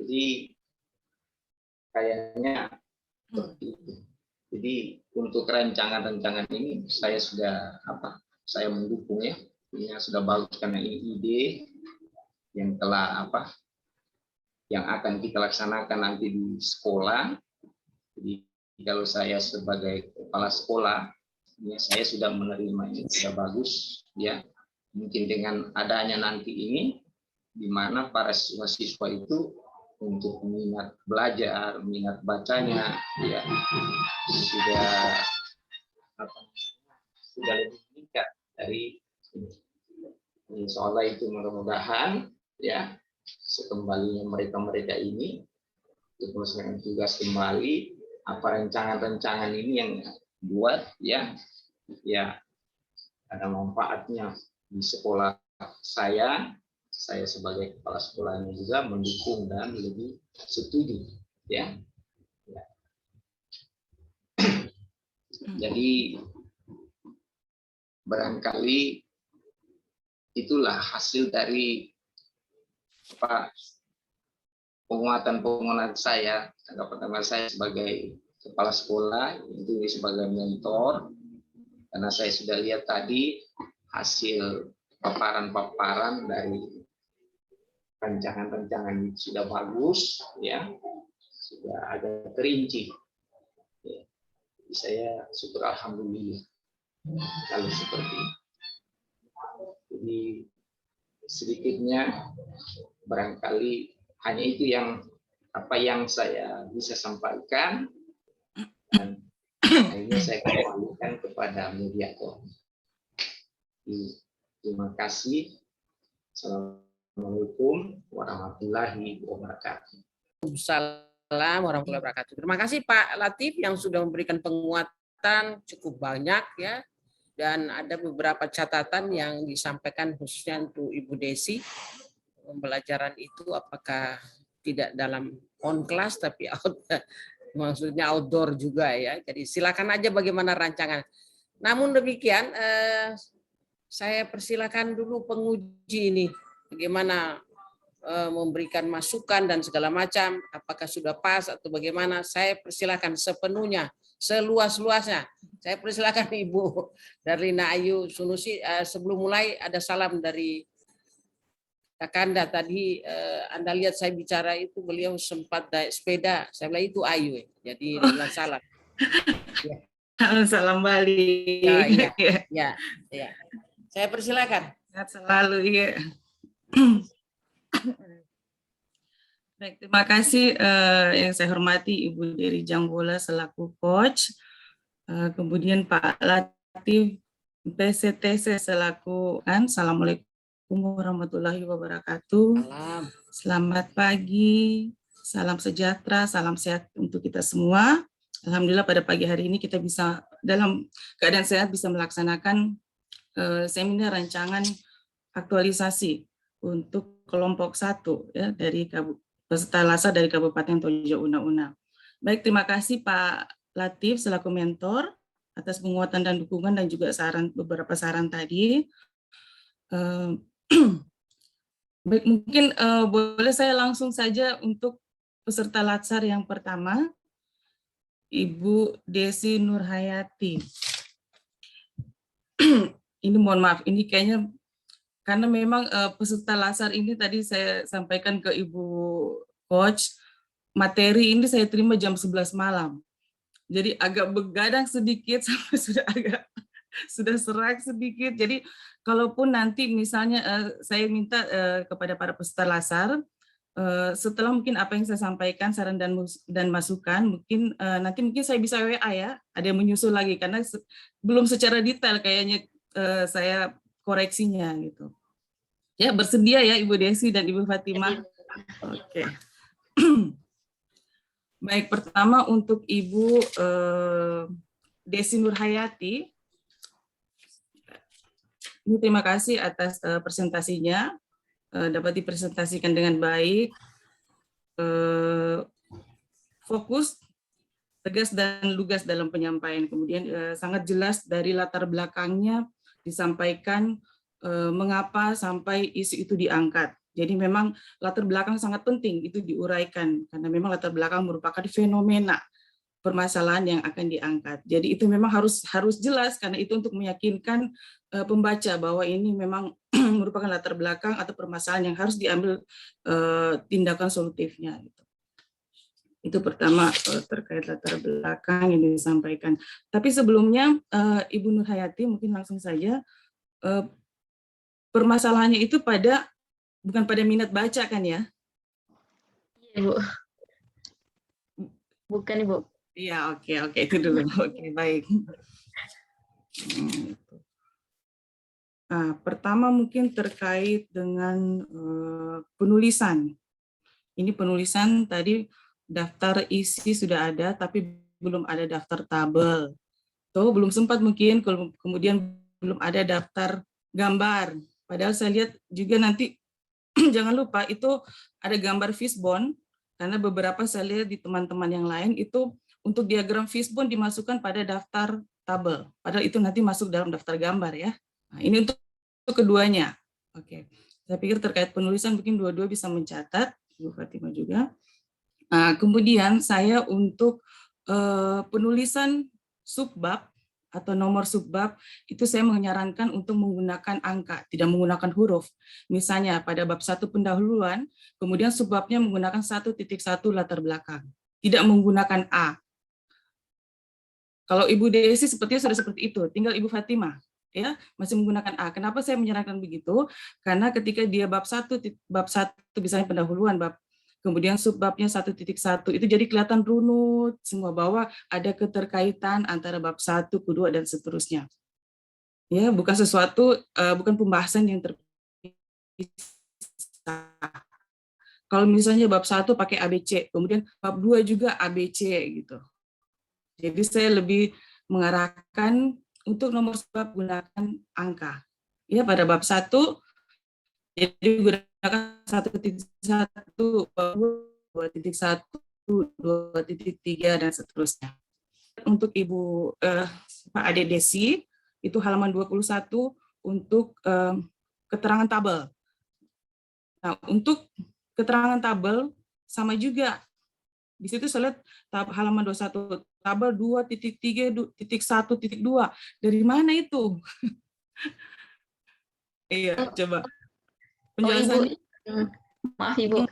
Jadi kayaknya seperti itu. Jadi untuk rancangan-rancangan ini saya sudah saya mendukung ya. Ini sudah bagus karena ini ide yang telah yang akan kita laksanakan nanti di sekolah. Jadi kalau saya sebagai kepala sekolah, ya, saya sudah menerima ini sudah bagus ya. Mungkin dengan adanya nanti ini di mana para siswa-siswa itu untuk minat belajar, minat bacanya, ya sudah lebih meningkat dari ini. Soalnya itu mudah-mudahan ya sekembalinya mereka ini untuk melaksanakan tugas kembali, apa rancangan-rancangan ini yang buat ya ada manfaatnya di sekolah saya sebagai kepala sekolahnya juga mendukung dan lebih setuju ya. Jadi barangkali itulah hasil dari penguatan saya, pertama saya sebagai kepala sekolah, itu sebagai mentor, karena saya sudah lihat tadi hasil paparan-paparan dari rancangan-rancangan sudah bagus, ya, sudah agak terinci. Ya. Saya syukur alhamdulillah kalau seperti itu. Jadi sedikitnya barangkali hanya itu yang saya bisa sampaikan, dan akhirnya saya kembalikan kepada mediator. Terima kasih. Assalamualaikum warahmatullahi wabarakatuh. Waalaikumsalam warahmatullahi wabarakatuh. Terima kasih Pak Latif yang sudah memberikan penguatan cukup banyak ya. Dan ada beberapa catatan yang disampaikan khususnya untuk Ibu Desi. Pembelajaran itu apakah tidak dalam on class tapi maksudnya outdoor juga ya. Jadi silakan aja bagaimana rancangan. Namun demikian saya persilakan dulu penguji ini bagaimana memberikan masukan dan segala macam, apakah sudah pas atau bagaimana, saya persilakan sepenuhnya, seluas-luasnya. Saya persilakan Ibu Darlina Ayu Sunusi. Sebelum mulai ada salam dari Kakanda tadi. Anda lihat saya bicara itu beliau sempat naik sepeda, saya bilang itu Ayu, jadi dia bilang salam. Salam balik. Ya. Saya persilakan. Sehat selalu, ya. Baik, terima kasih yang saya hormati Ibu Dery Janggola selaku coach, kemudian Pak Latif PCTC selaku Assalamualaikum warahmatullahi wabarakatuh. Selamat pagi, salam sejahtera, salam sehat untuk kita semua. Alhamdulillah pada pagi hari ini kita bisa dalam keadaan sehat bisa melaksanakan seminar rancangan aktualisasi untuk kelompok 1 ya dari peserta LASAR dari Kabupaten Tojo Una-Una. Baik, terima kasih Pak Latif selaku mentor atas penguatan dan dukungan dan juga beberapa saran tadi. Baik, mungkin boleh saya langsung saja untuk peserta LASAR yang pertama, Ibu Desi Nurhayati. Ini mohon maaf, ini kayaknya karena memang peserta LASAR ini tadi saya sampaikan ke Ibu Coach, materi ini saya terima jam 11 malam. Jadi agak begadang sedikit sampai sudah serak sedikit. Jadi kalaupun nanti misalnya saya minta kepada para peserta LASAR, setelah mungkin apa yang saya sampaikan, saran dan masukan, mungkin nanti mungkin saya bisa WA ya, ada yang menyusul lagi, karena belum secara detail kayaknya saya koreksinya gitu. Ya, bersedia ya Ibu Desi dan Ibu Fatimah. Oke. Baik, pertama untuk Ibu Desi Nurhayati. Ini terima kasih atas presentasinya, dapat dipresentasikan dengan baik, fokus, tegas dan lugas dalam penyampaian. Kemudian sangat jelas dari latar belakangnya disampaikan mengapa sampai isu itu diangkat. Jadi memang latar belakang sangat penting itu diuraikan, karena memang latar belakang merupakan fenomena permasalahan yang akan diangkat. Jadi itu memang harus jelas, karena itu untuk meyakinkan pembaca bahwa ini memang merupakan latar belakang atau permasalahan yang harus diambil tindakan solutifnya. Itu pertama terkait latar belakang yang disampaikan. Tapi sebelumnya Ibu Nurhayati mungkin langsung saja, permasalahannya itu bukan pada minat baca kan ya? Iya, Bu. Bukan, Ibu. Iya, oke, itu dulu. Oke, baik. Nah, pertama mungkin terkait dengan penulisan. Ini penulisan tadi daftar isi sudah ada, tapi belum ada daftar tabel. Tuh, belum sempat mungkin, kemudian belum ada daftar gambar. Padahal saya lihat juga nanti, jangan lupa itu ada gambar fishbone, karena beberapa saya lihat di teman-teman yang lain itu untuk diagram fishbone dimasukkan pada daftar tabel. Padahal itu nanti masuk dalam daftar gambar ya. Nah, ini untuk keduanya. Oke. Saya pikir terkait penulisan mungkin dua-dua bisa mencatat, Ibu Fatimah juga. Nah, kemudian saya untuk penulisan subbab atau nomor subbab itu saya menyarankan untuk menggunakan angka, tidak menggunakan huruf. Misalnya pada bab 1 pendahuluan, kemudian subbabnya menggunakan 1.1 latar belakang, tidak menggunakan A. Kalau Ibu Desi sepertinya sudah seperti itu, tinggal Ibu Fatimah ya masih menggunakan A. Kenapa saya menyarankan begitu? Karena ketika dia bab 1 misalnya pendahuluan, kemudian subbabnya 1.1 itu jadi kelihatan runut semua bahwa ada keterkaitan antara bab 1, kedua dan seterusnya. Ya, bukan sesuatu bukan pembahasan yang terpisah. Kalau misalnya bab 1 pakai ABC, kemudian bab 2 juga ABC gitu. Jadi saya lebih mengarahkan untuk nomor subbab gunakan angka. Ya, pada bab 1 jadi gunakan 1.1, 2.1, 2.3 dan seterusnya. Untuk Ibu Pak Ade Desi itu halaman 21 untuk keterangan tabel. Nah, untuk keterangan tabel sama juga. Di situ saya lihat halaman 21, tabel 2.3.1.2. Dari mana itu? Iya, coba. Oh, Ibu, Penjelasannya. maaf Ibu.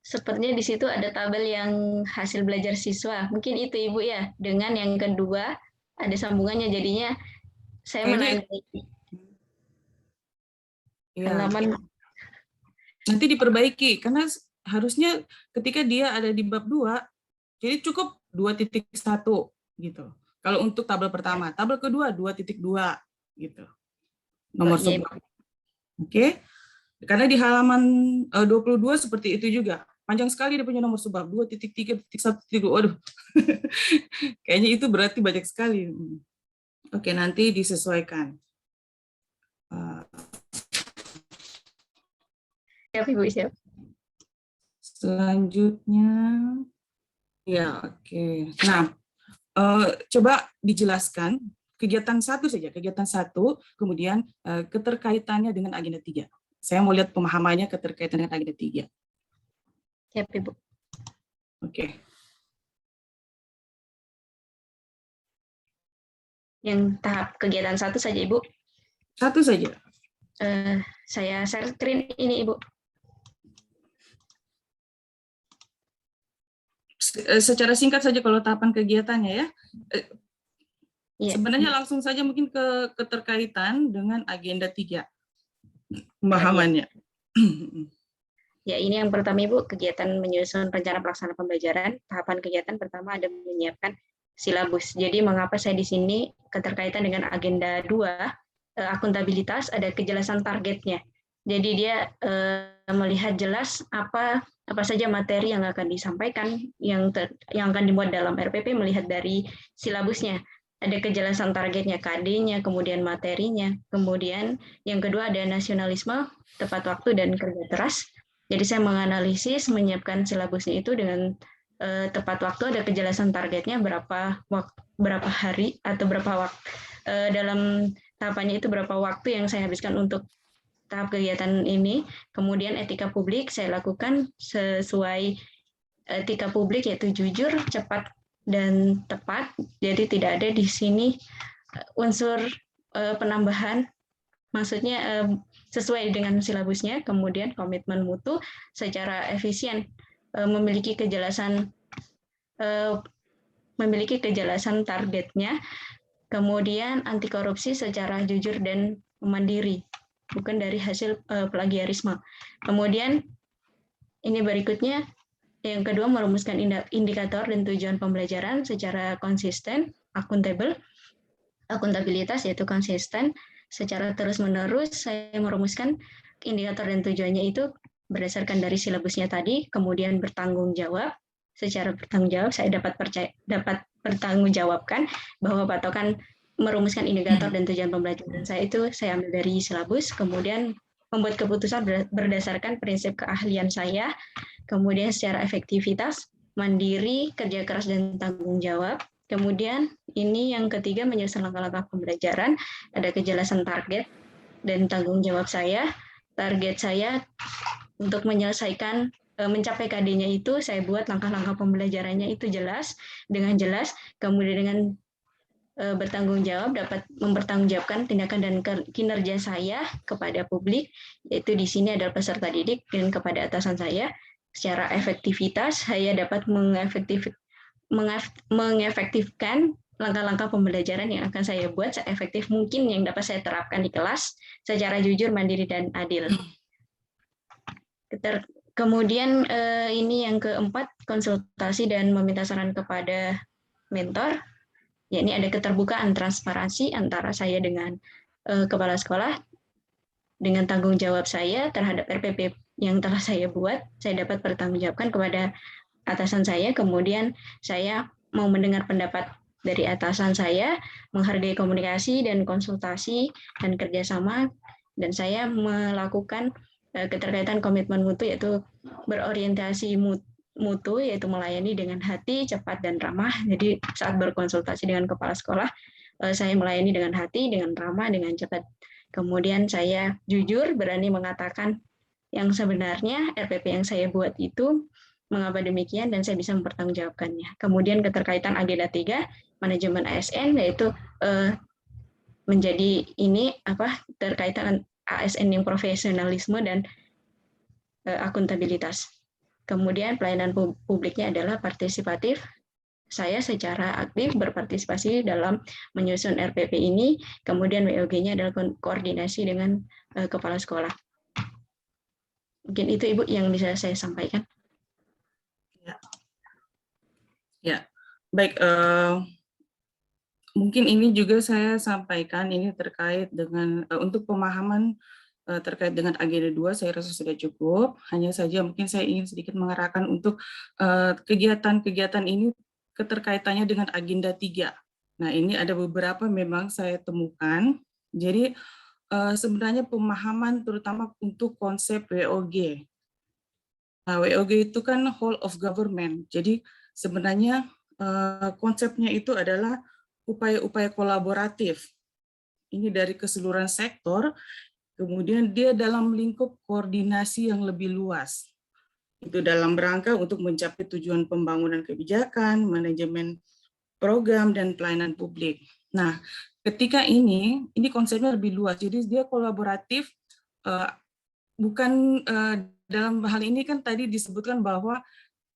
Sepertinya di situ ada tabel yang hasil belajar siswa. Mungkin itu Ibu ya. Dengan yang kedua ada sambungannya, jadinya saya Kayaknya, menandai ya, halaman. nanti diperbaiki karena harusnya ketika dia ada di bab 2, jadi cukup 2.1 gitu. Kalau untuk tabel pertama, tabel kedua 2.2 gitu. Nomor Oh, iya, subbab. Oke. Karena di halaman 22 seperti itu juga. Panjang sekali dia punya nomor subbab 2.3.1.2. Waduh. Kayaknya itu berarti banyak sekali. Oke, nanti disesuaikan. siap Ibu, siap. Selanjutnya, ya oke. Nah, coba dijelaskan kegiatan 1 saja, kegiatan 1, kemudian keterkaitannya dengan agenda 3. Saya mau lihat pemahamannya keterkaitan dengan agenda 3. Siap Ibu. Oke. Yang tahap kegiatan 1 saja Ibu. 1 saja. Saya share screen ini Ibu. Secara singkat saja kalau tahapan kegiatannya ya. Iya. Sebenarnya langsung saja mungkin ke keterkaitan dengan agenda 3. Pemahamannya. Ya, ini yang pertama Ibu, kegiatan menyusun rencana pelaksanaan pembelajaran. Tahapan kegiatan pertama ada menyiapkan silabus. Jadi mengapa saya di sini keterkaitan dengan agenda 2, akuntabilitas, ada kejelasan targetnya. Jadi dia melihat jelas apa saja materi yang akan disampaikan, yang akan dimuat dalam RPP, melihat dari silabusnya. Ada kejelasan targetnya, KD-nya, kemudian materinya. Kemudian yang kedua ada nasionalisme, tepat waktu, dan kerja keras. Jadi saya menganalisis, menyiapkan silabusnya itu dengan tepat waktu, ada kejelasan targetnya, berapa hari atau berapa waktu, dalam tahapannya itu berapa waktu yang saya habiskan untuk tahap kegiatan ini. Kemudian etika publik saya lakukan sesuai etika publik, yaitu jujur, cepat, dan tepat. Jadi tidak ada di sini unsur penambahan, maksudnya sesuai dengan silabusnya. Kemudian komitmen mutu secara efisien, memiliki kejelasan targetnya. Kemudian anti korupsi secara jujur dan mandiri, bukan dari hasil plagiarisme. Kemudian ini berikutnya, yang kedua, merumuskan indikator dan tujuan pembelajaran secara konsisten, akuntabel. Akuntabilitas yaitu konsisten, secara terus-menerus saya merumuskan indikator dan tujuannya itu berdasarkan dari silabusnya tadi. Kemudian bertanggung jawab, secara bertanggung jawab saya dapat bertanggungjawabkan bahwa patokan merumuskan indikator dan tujuan pembelajaran saya itu saya ambil dari silabus. Kemudian membuat keputusan berdasarkan prinsip keahlian saya. Kemudian secara efektivitas, mandiri, kerja keras, dan tanggung jawab. Kemudian ini yang ketiga, menyusun langkah-langkah pembelajaran, ada kejelasan target dan tanggung jawab saya. Target saya untuk menyelesaikan, mencapai KD-nya itu, saya buat langkah-langkah pembelajarannya itu jelas, kemudian dengan bertanggung jawab, dapat mempertanggungjawabkan tindakan dan kinerja saya kepada publik, yaitu di sini adalah peserta didik dan kepada atasan saya. Secara efektivitas, saya dapat mengefektifkan langkah-langkah pembelajaran yang akan saya buat seefektif mungkin yang dapat saya terapkan di kelas secara jujur, mandiri, dan adil. Kemudian ini yang keempat, konsultasi dan meminta saran kepada mentor. Ya, ini ada keterbukaan, transparansi antara saya dengan kepala sekolah, dengan tanggung jawab saya terhadap RPP yang telah saya buat, saya dapat bertanggungjawabkan kepada atasan saya. Kemudian saya mau mendengar pendapat dari atasan saya, menghargai komunikasi dan konsultasi dan kerjasama, dan saya melakukan keterkaitan komitmen mutu, yaitu berorientasi mutu, yaitu melayani dengan hati, cepat, dan ramah. Jadi saat berkonsultasi dengan kepala sekolah, saya melayani dengan hati, dengan ramah, dengan cepat. Kemudian saya jujur, berani mengatakan yang sebenarnya RPP yang saya buat itu mengapa demikian dan saya bisa mempertanggungjawabkannya. Kemudian keterkaitan agenda 3 manajemen ASN, yaitu menjadi ini terkaitan ASN yang profesionalisme dan akuntabilitas. Kemudian pelayanan publiknya adalah partisipatif. Saya secara aktif berpartisipasi dalam menyusun RPP ini. Kemudian WOG-nya adalah koordinasi dengan kepala sekolah. Mungkin itu Ibu yang bisa saya sampaikan. Ya, baik. Mungkin ini juga saya sampaikan ini terkait dengan untuk pemahaman terkait dengan agenda 2 saya rasa sudah cukup. Hanya saja mungkin saya ingin sedikit mengarahkan untuk kegiatan-kegiatan ini keterkaitannya dengan agenda 3. Nah, ini ada beberapa memang saya temukan. Jadi sebenarnya pemahaman terutama untuk konsep WOG. Nah, WOG itu kan whole of government. Jadi sebenarnya konsepnya itu adalah upaya-upaya kolaboratif. Ini dari keseluruhan sektor, kemudian dia dalam lingkup koordinasi yang lebih luas. Itu dalam rangka untuk mencapai tujuan pembangunan kebijakan, manajemen program, dan pelayanan publik. Nah, ketika ini konsepnya lebih luas, jadi dia kolaboratif, bukan dalam hal ini kan tadi disebutkan bahwa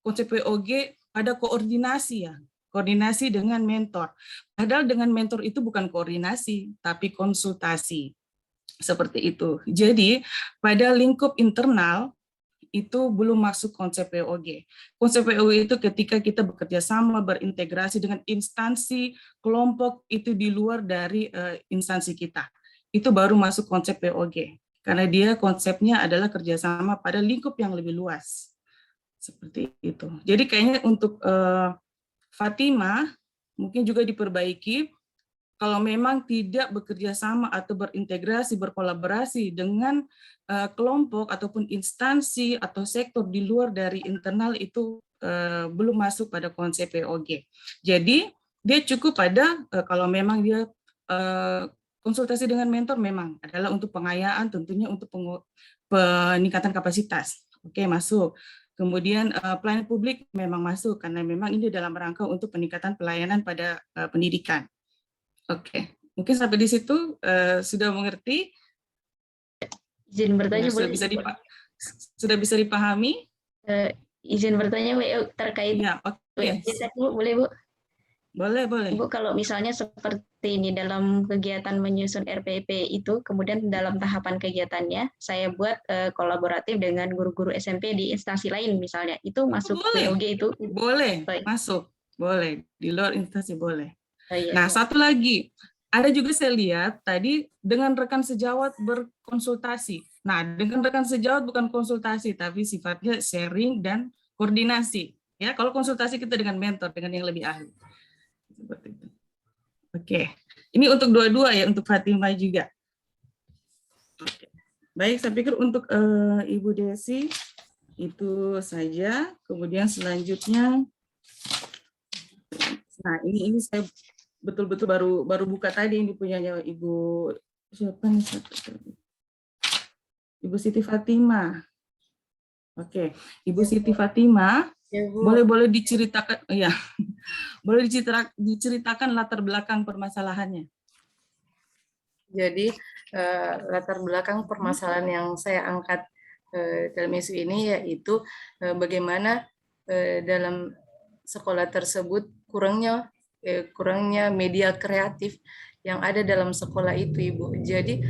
konsep WOG ada koordinasi ya, koordinasi dengan mentor. Padahal dengan mentor itu bukan koordinasi, tapi konsultasi. Seperti itu. Jadi pada lingkup internal itu belum masuk konsep WOG. Konsep WOG itu ketika kita bekerja sama, berintegrasi dengan instansi, kelompok itu di luar dari instansi kita. Itu baru masuk konsep WOG. Karena dia konsepnya adalah kerjasama pada lingkup yang lebih luas. Seperti itu. Jadi kayaknya untuk Fatima mungkin juga diperbaiki kalau memang tidak bekerja sama atau berintegrasi, berkolaborasi dengan kelompok ataupun instansi atau sektor di luar dari internal itu belum masuk pada konsep WOG. Jadi dia cukup pada kalau memang dia konsultasi dengan mentor memang adalah untuk pengayaan, tentunya untuk peningkatan kapasitas. Oke, masuk. Kemudian pelayanan publik memang masuk karena memang ini dalam rangka untuk peningkatan pelayanan pada pendidikan. Oke, mungkin sampai di situ sudah mengerti. Izin bertanya boleh? Sudah bisa dipahami? Izin bertanya terkait ya, Bu, boleh Bu? Boleh. Ibu, kalau misalnya seperti ini dalam kegiatan menyusun RPP itu, kemudian dalam tahapan kegiatannya, saya buat kolaboratif dengan guru-guru SMP di instansi lain misalnya, itu masuk WOG itu? Boleh, masuk. Boleh, di luar instansi boleh. Iya. Nah, satu lagi, ada juga saya lihat tadi dengan rekan sejawat berkonsultasi. Nah, dengan rekan sejawat bukan konsultasi, tapi sifatnya sharing dan koordinasi. Ya, kalau konsultasi kita dengan mentor, dengan yang lebih ahli. Seperti itu. Oke, ini untuk dua-dua ya, untuk Fatima juga. Oke. Baik, saya pikir untuk Ibu Desi itu saja. Kemudian selanjutnya, nah ini saya betul-betul baru buka tadi, ini punyanya Ibu siapa nih? Ibu Siti Fatima. Oke, Ibu Siti Fatima, boleh diceritakan ya. Boleh diceritakan latar belakang permasalahannya. Jadi latar belakang permasalahan yang saya angkat dalam isu ini yaitu bagaimana dalam sekolah tersebut kurangnya media kreatif yang ada dalam sekolah itu, Ibu. Jadi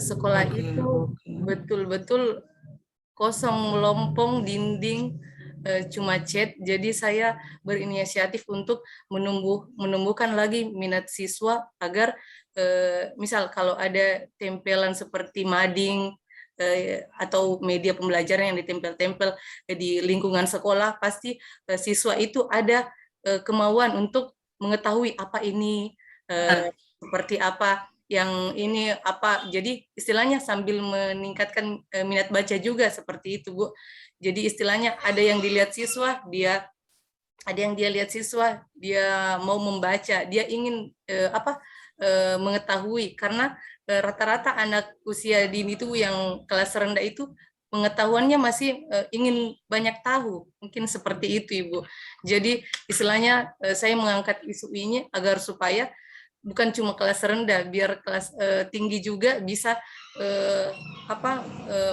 sekolah itu betul-betul kosong, melompong, dinding, cuma chat. Jadi saya berinisiatif untuk menumbuhkan lagi minat siswa agar misal kalau ada tempelan seperti mading atau media pembelajaran yang ditempel-tempel di lingkungan sekolah, pasti siswa itu ada kemauan untuk mengetahui apa ini, seperti apa yang ini apa. Jadi istilahnya sambil meningkatkan minat baca juga seperti itu, Bu. Jadi istilahnya ada yang dilihat siswa, dia mau membaca, dia ingin mengetahui, karena rata-rata anak usia dini itu yang kelas rendah itu pengetahuannya masih ingin banyak tahu, mungkin seperti itu Ibu. Jadi istilahnya saya mengangkat isu ini agar supaya bukan cuma kelas rendah, biar kelas tinggi juga bisa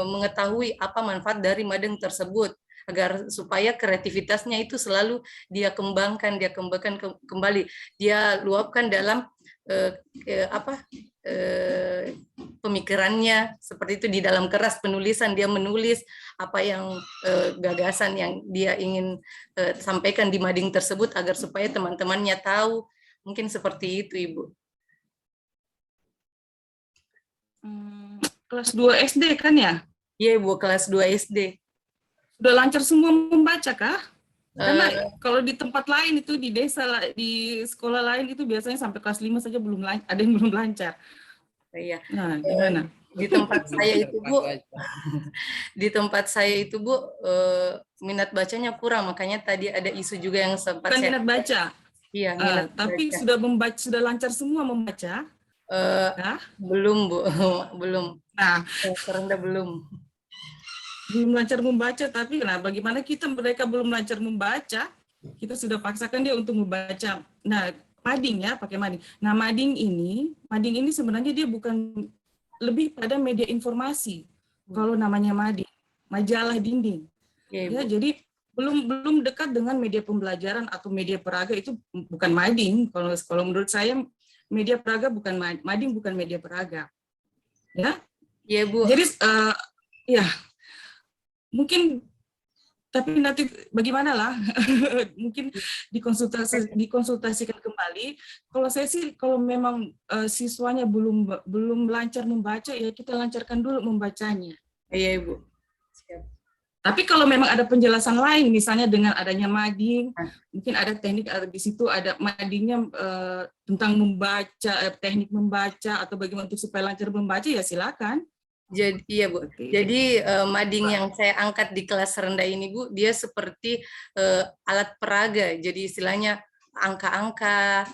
mengetahui apa manfaat dari mading tersebut, agar supaya kreativitasnya itu selalu dia kembangkan kembali, dia luapkan dalam pemikirannya, seperti itu di dalam keras penulisan dia menulis apa yang gagasan yang dia ingin sampaikan di mading tersebut agar supaya teman-temannya tahu. Mungkin seperti itu, Ibu. Kelas 2 SD kan ya? Iya, Ibu, kelas 2 SD. Sudah lancar semua membaca kah? Karena kalau di tempat lain itu, di desa, di sekolah lain itu biasanya sampai kelas 5 saja belum lancar, ada yang belum lancar. Iya. Nah, gimana? Di tempat saya itu, Bu, di tempat saya itu, Bu, minat bacanya kurang, makanya tadi ada isu juga yang sempat Bukan saya... minat baca. Iya, minat tapi baca. sudah membaca, sudah lancar semua membaca? Belum, Bu, belum. Nah, Karena belum lancar membaca, tapi bagaimana mereka belum lancar membaca, kita sudah paksakan dia untuk membaca. Nah, mading ya, pakai mading. Nah, mading ini sebenarnya dia bukan, lebih pada media informasi. Kalau namanya mading, majalah dinding. Ya, jadi belum dekat dengan media pembelajaran atau media peraga, itu bukan mading. Kalau menurut saya media peraga bukan mading, bukan media peraga. Ya. Iya, Bu. Jadi ya mungkin, tapi nanti bagaimana lah, mungkin dikonsultasikan kembali. Kalau saya sih, kalau memang siswanya belum lancar membaca, ya kita lancarkan dulu membacanya. Iya, Ibu. Siap. Tapi kalau memang ada penjelasan lain, misalnya dengan adanya mading, mungkin ada teknik, di situ ada madingnya tentang membaca, teknik membaca, atau bagaimana untuk supaya lancar membaca, ya silakan. Jadi iya, Bu. Jadi mading yang saya angkat di kelas rendah ini, Bu, dia seperti alat peraga. Jadi istilahnya angka-angka,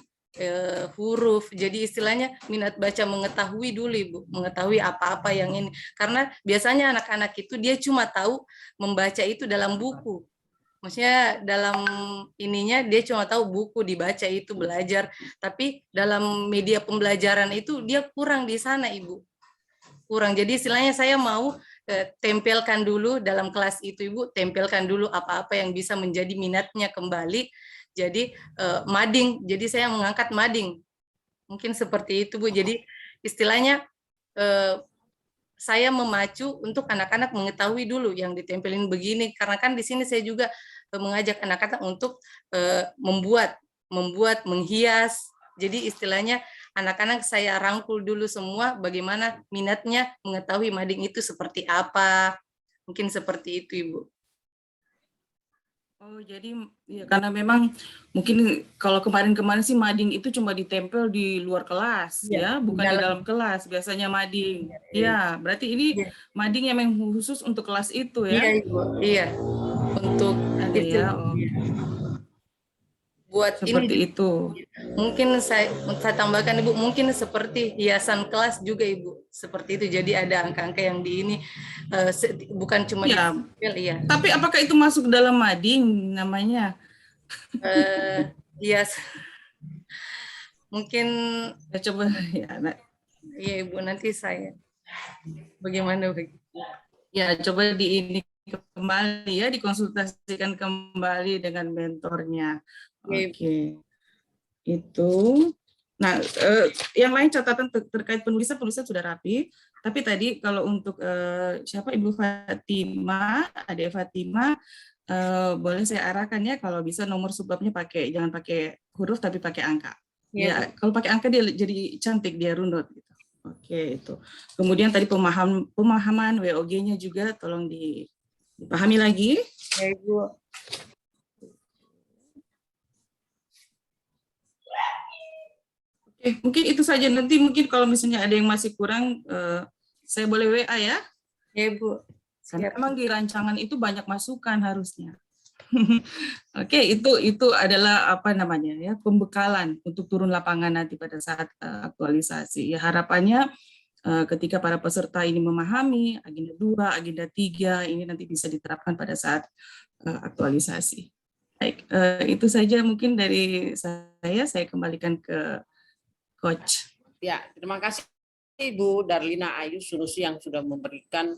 huruf. Jadi istilahnya minat baca mengetahui dulu, Ibu, mengetahui apa-apa yang ini. Karena biasanya anak-anak itu dia cuma tahu membaca itu dalam buku. Maksudnya dalam ininya dia cuma tahu buku dibaca itu belajar, tapi dalam media pembelajaran itu dia kurang di sana, Ibu. Kurang. Jadi istilahnya saya mau tempelkan dulu dalam kelas itu, Ibu, tempelkan dulu apa-apa yang bisa menjadi minatnya kembali. Jadi mading, jadi saya mengangkat mading. Mungkin seperti itu, Bu. Jadi istilahnya saya memacu untuk anak-anak mengetahui dulu yang ditempelin begini, karena kan di sini saya juga mengajak anak-anak untuk membuat, menghias. Jadi istilahnya anak-anak saya rangkul dulu semua bagaimana minatnya mengetahui mading itu seperti apa. Mungkin seperti itu, Ibu. Oh, jadi ya, karena memang mungkin kalau kemarin-kemarin sih mading itu cuma ditempel di luar kelas, ya, bukan di dalam kelas biasanya mading. Ya, berarti ini mading yang memang khusus untuk kelas itu, ya? Iya, Ibu. Iya. Untuk itu. Ya, Buat seperti ini itu. Mungkin saya tambahkan, Ibu, mungkin seperti hiasan kelas juga, Ibu, seperti itu. Jadi ada angka-angka yang di ini bukan cuma ya. Iya. Tapi apakah itu masuk dalam mading namanya? Hias. Mungkin Ya, coba ya. Iya, Ibu, nanti saya bagaimana begitu. Ya, coba ini kembali ya, dikonsultasikan kembali dengan mentornya. Oke. Itu. Nah, yang lain catatan terkait penulisan sudah rapi. Tapi tadi kalau untuk siapa, Ibu Fatima, Adik Fatima, boleh saya arahkan ya, kalau bisa nomor subbabnya jangan pakai huruf tapi pakai angka. Ya, kalau pakai angka dia jadi cantik, dia runut gitu. Oke, itu. Kemudian tadi pemahaman WOG-nya juga tolong dipahami lagi. Ya, Ibu. Mungkin itu saja. Nanti mungkin kalau misalnya ada yang masih kurang, saya boleh WA ya? Ya, Bu. Karena memang di rancangan itu banyak masukan harusnya. Oke, itu adalah apa namanya ya, pembekalan untuk turun lapangan nanti pada saat aktualisasi. Ya, harapannya ketika para peserta ini memahami agenda 2, agenda 3, ini nanti bisa diterapkan pada saat aktualisasi. Baik, itu saja mungkin dari saya kembalikan ke Coach. Ya, terima kasih Ibu Darlina Ayu Sunusi yang sudah memberikan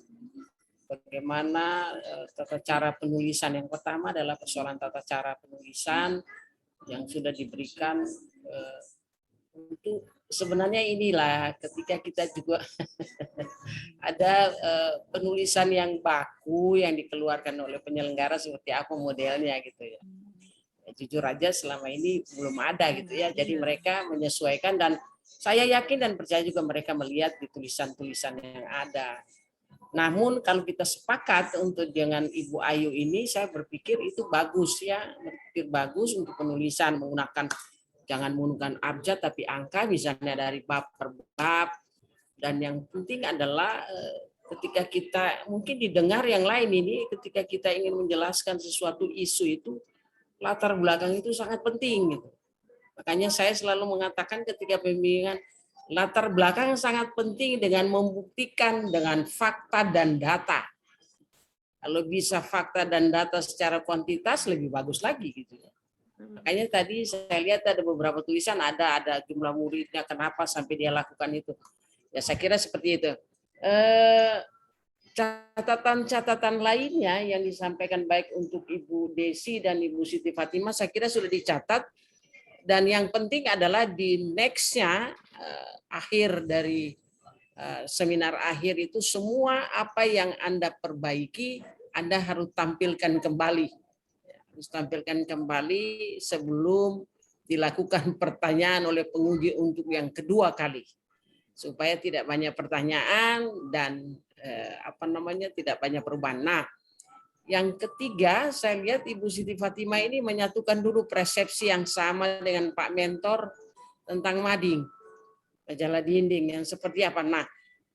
bagaimana tata cara penulisan. Yang pertama adalah persoalan tata cara penulisan yang sudah diberikan untuk sebenarnya inilah ketika kita juga ada penulisan yang baku yang dikeluarkan oleh penyelenggara seperti apa modelnya gitu ya. Jujur aja selama ini belum ada gitu ya. Jadi mereka menyesuaikan dan saya yakin dan percaya juga mereka melihat di tulisan-tulisan yang ada. Namun kalau kita sepakat untuk dengan Ibu Ayu ini, saya berpikir itu bagus ya, berpikir bagus untuk penulisan menggunakan jangan menggunakan abjad tapi angka misalnya dari bab per bab. Dan yang penting adalah ketika kita mungkin didengar yang lain ini, ketika kita ingin menjelaskan sesuatu isu itu latar belakang itu sangat penting gitu. Makanya saya selalu mengatakan ketika pembimbingan latar belakang sangat penting dengan membuktikan dengan fakta dan data. Kalau bisa fakta dan data secara kuantitas lebih bagus lagi gitu ya. Makanya tadi saya lihat ada beberapa tulisan ada jumlah muridnya kenapa sampai dia lakukan itu. Ya saya kira seperti itu. Catatan-catatan lainnya yang disampaikan baik untuk Ibu Desi dan Ibu Siti Fatimah saya kira sudah dicatat dan yang penting adalah di next-nya akhir dari seminar akhir itu semua apa yang Anda perbaiki Anda harus tampilkan kembali. Harus tampilkan kembali sebelum dilakukan pertanyaan oleh penguji untuk yang kedua kali supaya tidak banyak pertanyaan dan tidak banyak perubahan. Nah, yang ketiga saya lihat Ibu Siti Fatimah ini menyatukan dulu persepsi yang sama dengan Pak Mentor tentang mading majalah dinding yang seperti apa. Nah,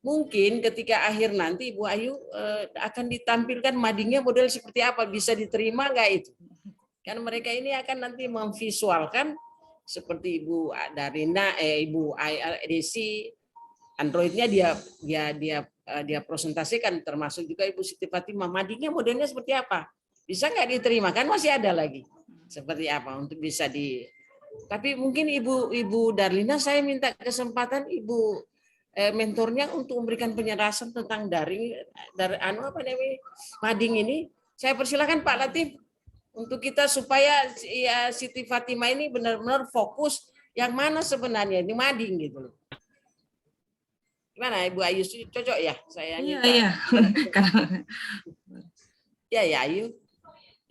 mungkin ketika akhir nanti Ibu Ayu akan ditampilkan madingnya model seperti apa, bisa diterima nggak itu? Kan mereka ini akan nanti memvisualkan seperti Ibu Darina, Ibu Desi, Androidnya dia presentasikan, termasuk juga Ibu Siti Fatimah. Madingnya modelnya seperti apa? Bisa nggak diterima? Kan masih ada lagi. Seperti apa untuk bisa di. Tapi mungkin Ibu Darlina saya minta kesempatan Ibu mentornya untuk memberikan penjelasan tentang dari mading ini. Saya persilakan Pak Latif untuk kita supaya ya Siti Fatimah ini benar-benar fokus yang mana sebenarnya ini mading gitu loh. Gimana Ibu Ayu cocok ya saya minta? Iya. Ya Ayu.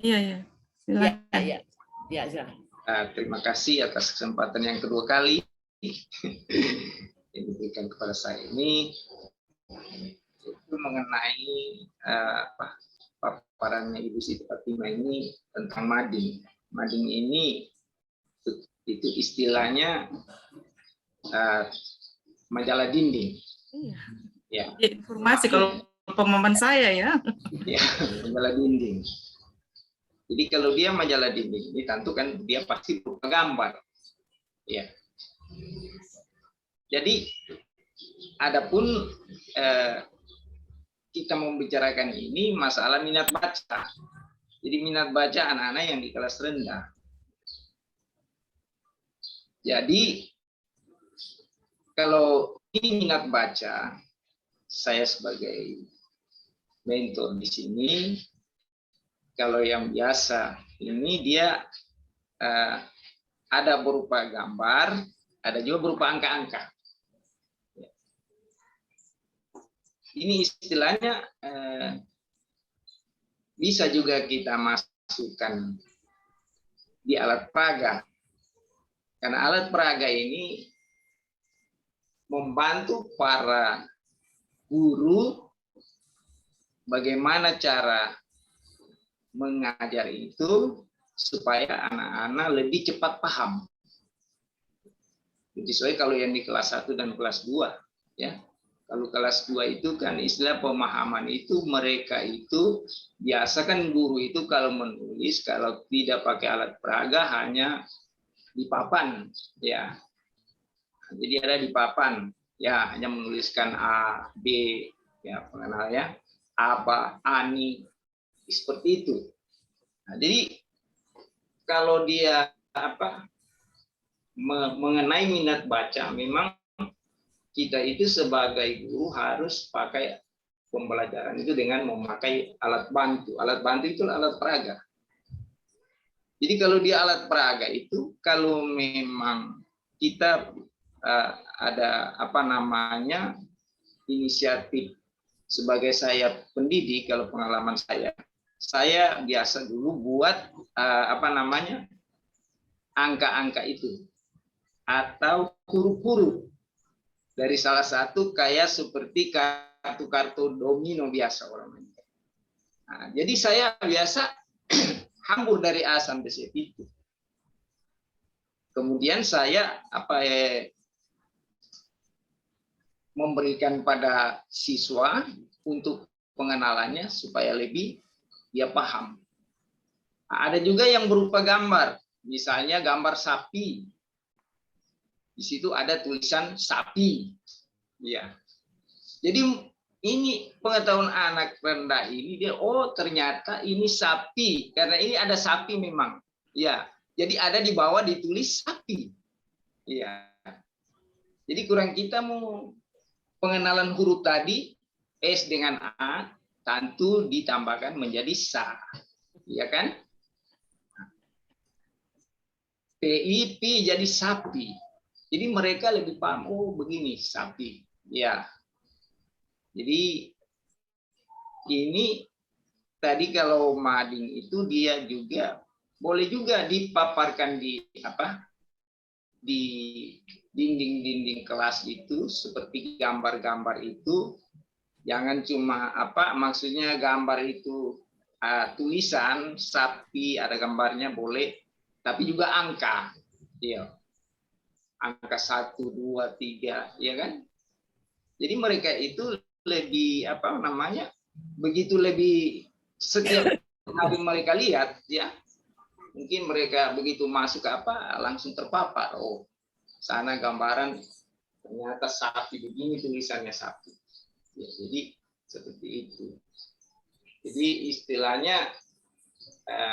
Iya. Silakan. Ya silakan. Terima kasih atas kesempatan yang kedua kali yang diberikan kepada saya ini itu mengenai paparannya Ibu Siti Fatimah ini tentang mading. Mading ini itu istilahnya majalah dinding. Iya. Ya, informasi kalau pemahaman saya ya. Ya, majalah dinding. Jadi kalau dia majalah dinding ini tentu kan dia pasti berupa gambar. Ya. Jadi adapun kita membicarakan ini masalah minat baca. Jadi minat baca anak-anak yang di kelas rendah. Jadi kalau ini minat baca, saya sebagai mentor di sini, kalau yang biasa ini dia ada berupa gambar, ada juga berupa angka-angka. Ini istilahnya bisa juga kita masukkan di alat peraga. Karena alat peraga ini membantu para guru bagaimana cara mengajar itu supaya anak-anak lebih cepat paham. Sesuai kalau yang di kelas 1 dan kelas 2 ya. Kalau kelas 2 itu kan istilah pemahaman itu mereka itu biasa kan guru itu kalau menulis kalau tidak pakai alat peraga hanya di papan ya. Jadi ada di papan. Ya, hanya menuliskan A, B, ya pengenalnya, apa, ani, seperti itu. Nah, jadi kalau dia mengenai minat baca, memang kita itu sebagai guru harus pakai pembelajaran itu dengan memakai alat bantu. Alat bantu itu alat peraga. Jadi kalau di alat peraga itu, kalau memang kita ada inisiatif sebagai saya pendidik, kalau pengalaman saya biasa dulu buat angka-angka itu atau huruf-huruf dari salah satu kayak seperti kartu-kartu domino biasa orang main. Nah, jadi saya biasa hambur dari A sampai Z itu. Kemudian saya memberikan pada siswa untuk pengenalannya supaya lebih dia paham. Nah, ada juga yang berupa gambar, misalnya gambar sapi. Di situ ada tulisan sapi. Ya. Jadi ini pengetahuan anak rendah ini dia ternyata ini sapi karena ini ada sapi memang. Ya. Jadi ada di bawah ditulis sapi. Ya. Jadi kurang kita mau pengenalan huruf tadi S dengan A tentu ditambahkan menjadi sa. Ya kan? PI P jadi sapi. Jadi mereka lebih paham, begini sapi. Ya. Jadi ini tadi kalau mading itu dia juga boleh juga dipaparkan di dinding-dinding kelas itu seperti gambar-gambar itu. Jangan cuma maksudnya gambar itu tulisan sapi ada gambarnya boleh, tapi juga angka. Iya. Angka 1, 2, 3, ya kan? Jadi mereka itu lebih begitu lebih setiap kali mereka lihat, ya mungkin mereka begitu masuk langsung terpapar. Sana gambaran ternyata sapi begini tulisannya sapi. Ya, jadi seperti itu. Jadi istilahnya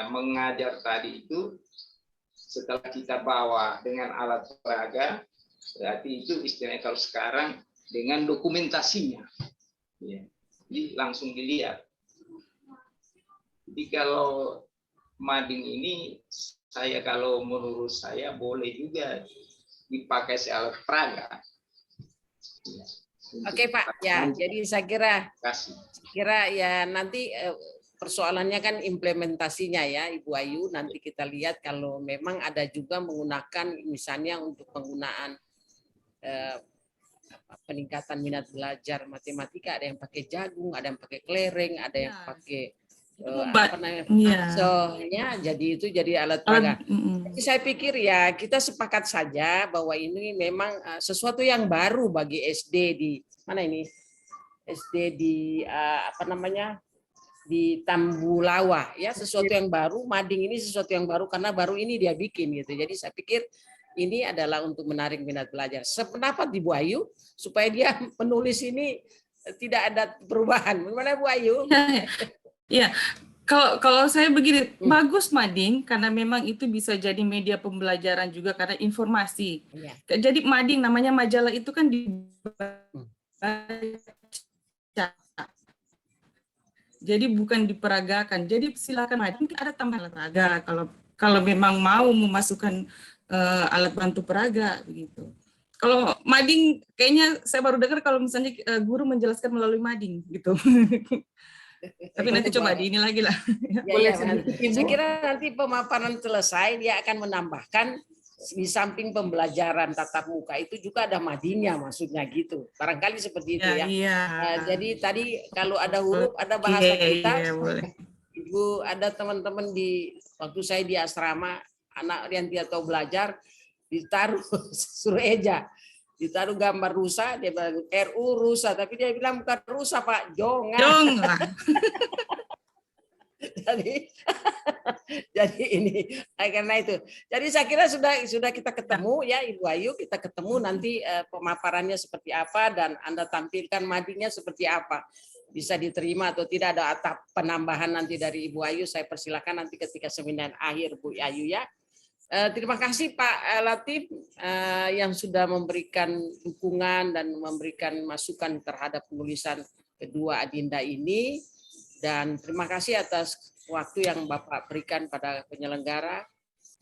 mengajar tadi itu setelah kita bawa dengan alat peraga, berarti itu istilahnya kalau sekarang dengan dokumentasinya. Ya. Jadi langsung dilihat. Jadi kalau mading ini, kalau menurut saya boleh juga dipakai alat peraga. Ya. Oke Pak, ya jadi saya kira ya nanti persoalannya kan implementasinya ya Ibu Ayu, nanti kita lihat kalau memang ada juga menggunakan misalnya untuk penggunaan peningkatan minat belajar matematika, ada yang pakai jagung, ada yang pakai kelereng, ada yang pakai jadi itu jadi alat peraga. Jadi saya pikir ya kita sepakat saja bahwa ini memang sesuatu yang baru bagi SD di mana ini SD di di Tambulawa ya, sesuatu yang baru. Mading ini sesuatu yang baru karena baru ini dia bikin gitu. Jadi saya pikir ini adalah untuk menarik minat belajar. Sependapat di Bu Ayu supaya dia menulis ini tidak ada perubahan. Bagaimana Bu Ayu? Ya, kalau saya begini, bagus mading karena memang itu bisa jadi media pembelajaran juga karena informasi. Ya. Jadi mading namanya majalah itu kan jadi bukan diperagakan. Jadi silakan mading, mungkin ada tambahan alat peraga kalau memang mau memasukkan alat bantu peraga begitu. Kalau mading kayaknya saya baru dengar kalau misalnya guru menjelaskan melalui mading gitu. Tapi nanti coba di ini lagi lah. Ya, saya kira nanti pemaparan selesai dia akan menambahkan di samping pembelajaran tatap muka itu juga ada madingnya maksudnya gitu. Barangkali seperti itu ya. Iya. Jadi tadi kalau ada huruf ada bahasa kita. Iya, boleh. Ibu ada teman-teman waktu saya di asrama anak yang tidak tahu belajar ditaruh suruh eja. Ditaruh gambar rusa, dia bilang RU rusa, tapi dia bilang bukan rusa Pak, jongan. Jadi jadi ini karena itu. Jadi saya kira sudah kita ketemu ya Ibu Ayu, kita ketemu nanti pemaparannya seperti apa dan Anda tampilkan madinya seperti apa. Bisa diterima atau tidak, ada penambahan nanti dari Ibu Ayu, saya persilakan nanti ketika seminar akhir Bu Ayu ya. Terima kasih Pak Latif yang sudah memberikan dukungan dan memberikan masukan terhadap penulisan kedua Adinda ini. Dan terima kasih atas waktu yang Bapak berikan pada penyelenggara.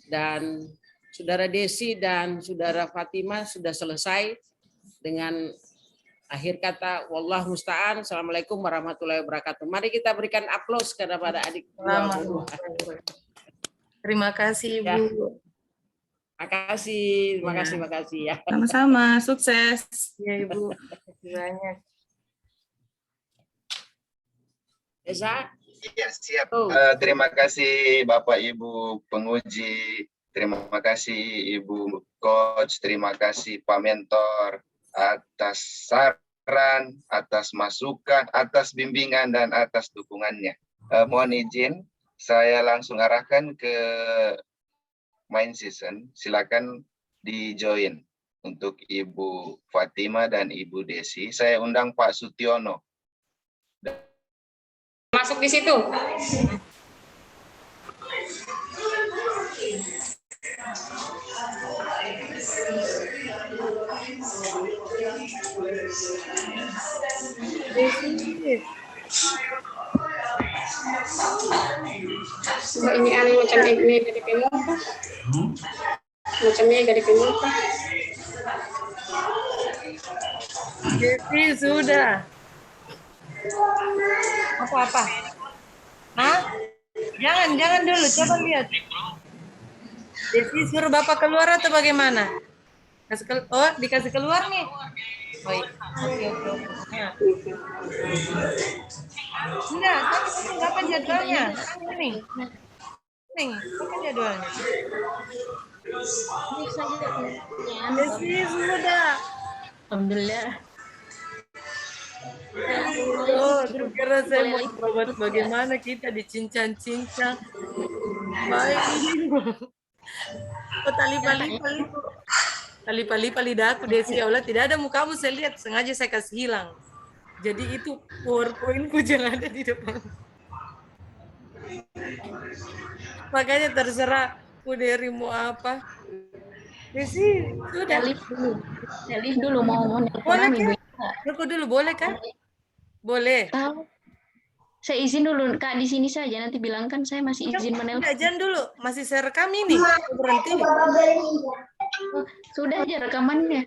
Dan Saudara Desi dan Saudara Fatima sudah selesai dengan akhir kata wallahu musta'an. Assalamualaikum warahmatullahi wabarakatuh. Mari kita berikan aplaus kepada adik. Terima kasih Ibu. Terima kasih ya. Sama-sama, sukses. Ya Ibu, terima kasih banyak. Esa? Iya, siap. Terima kasih Bapak Ibu penguji, terima kasih Ibu Coach, terima kasih Pak Mentor atas saran, atas masukan, atas bimbingan, dan atas dukungannya. Mohon izin, saya langsung arahkan ke main season. Silakan di-join untuk Ibu Fatima dan Ibu Desi. Saya undang Pak Sutiono. Masuk di situ. Oh, ini aneh macam ini dari pemuka. Macamnya dari pemuka. Desi sudah. Apa-apa? Hah? Jangan dulu, coba lihat. Desi suruh Bapak keluar atau bagaimana? Dikasih keluar nih. Oh, iya. Oke. Ya. Enggak, kapan jadwalnya? Nih, kapan jadwalnya? Desi sudah. Alhamdulillah. Oh, kira saya mau buat bagaimana kita dicincang-cincang. Baik. Oh, tali lidahku Desi, ya Allah, tidak ada mukamu saya lihat, sengaja saya kasih hilang. Jadi itu PowerPoint-ku jangan ada di depan. Makanya terserah Uderi mau apa. Desi, sudah. Lift dulu mau nelfon Boleh Ibu. kan? Aku dulu boleh kan? Boleh. Tahu. Saya izin dulu Kak di sini saja, nanti bilang kan saya masih izin menelpon. Jangan dulu, masih saya rekam ini. Berhenti. Sudah aja rekamannya.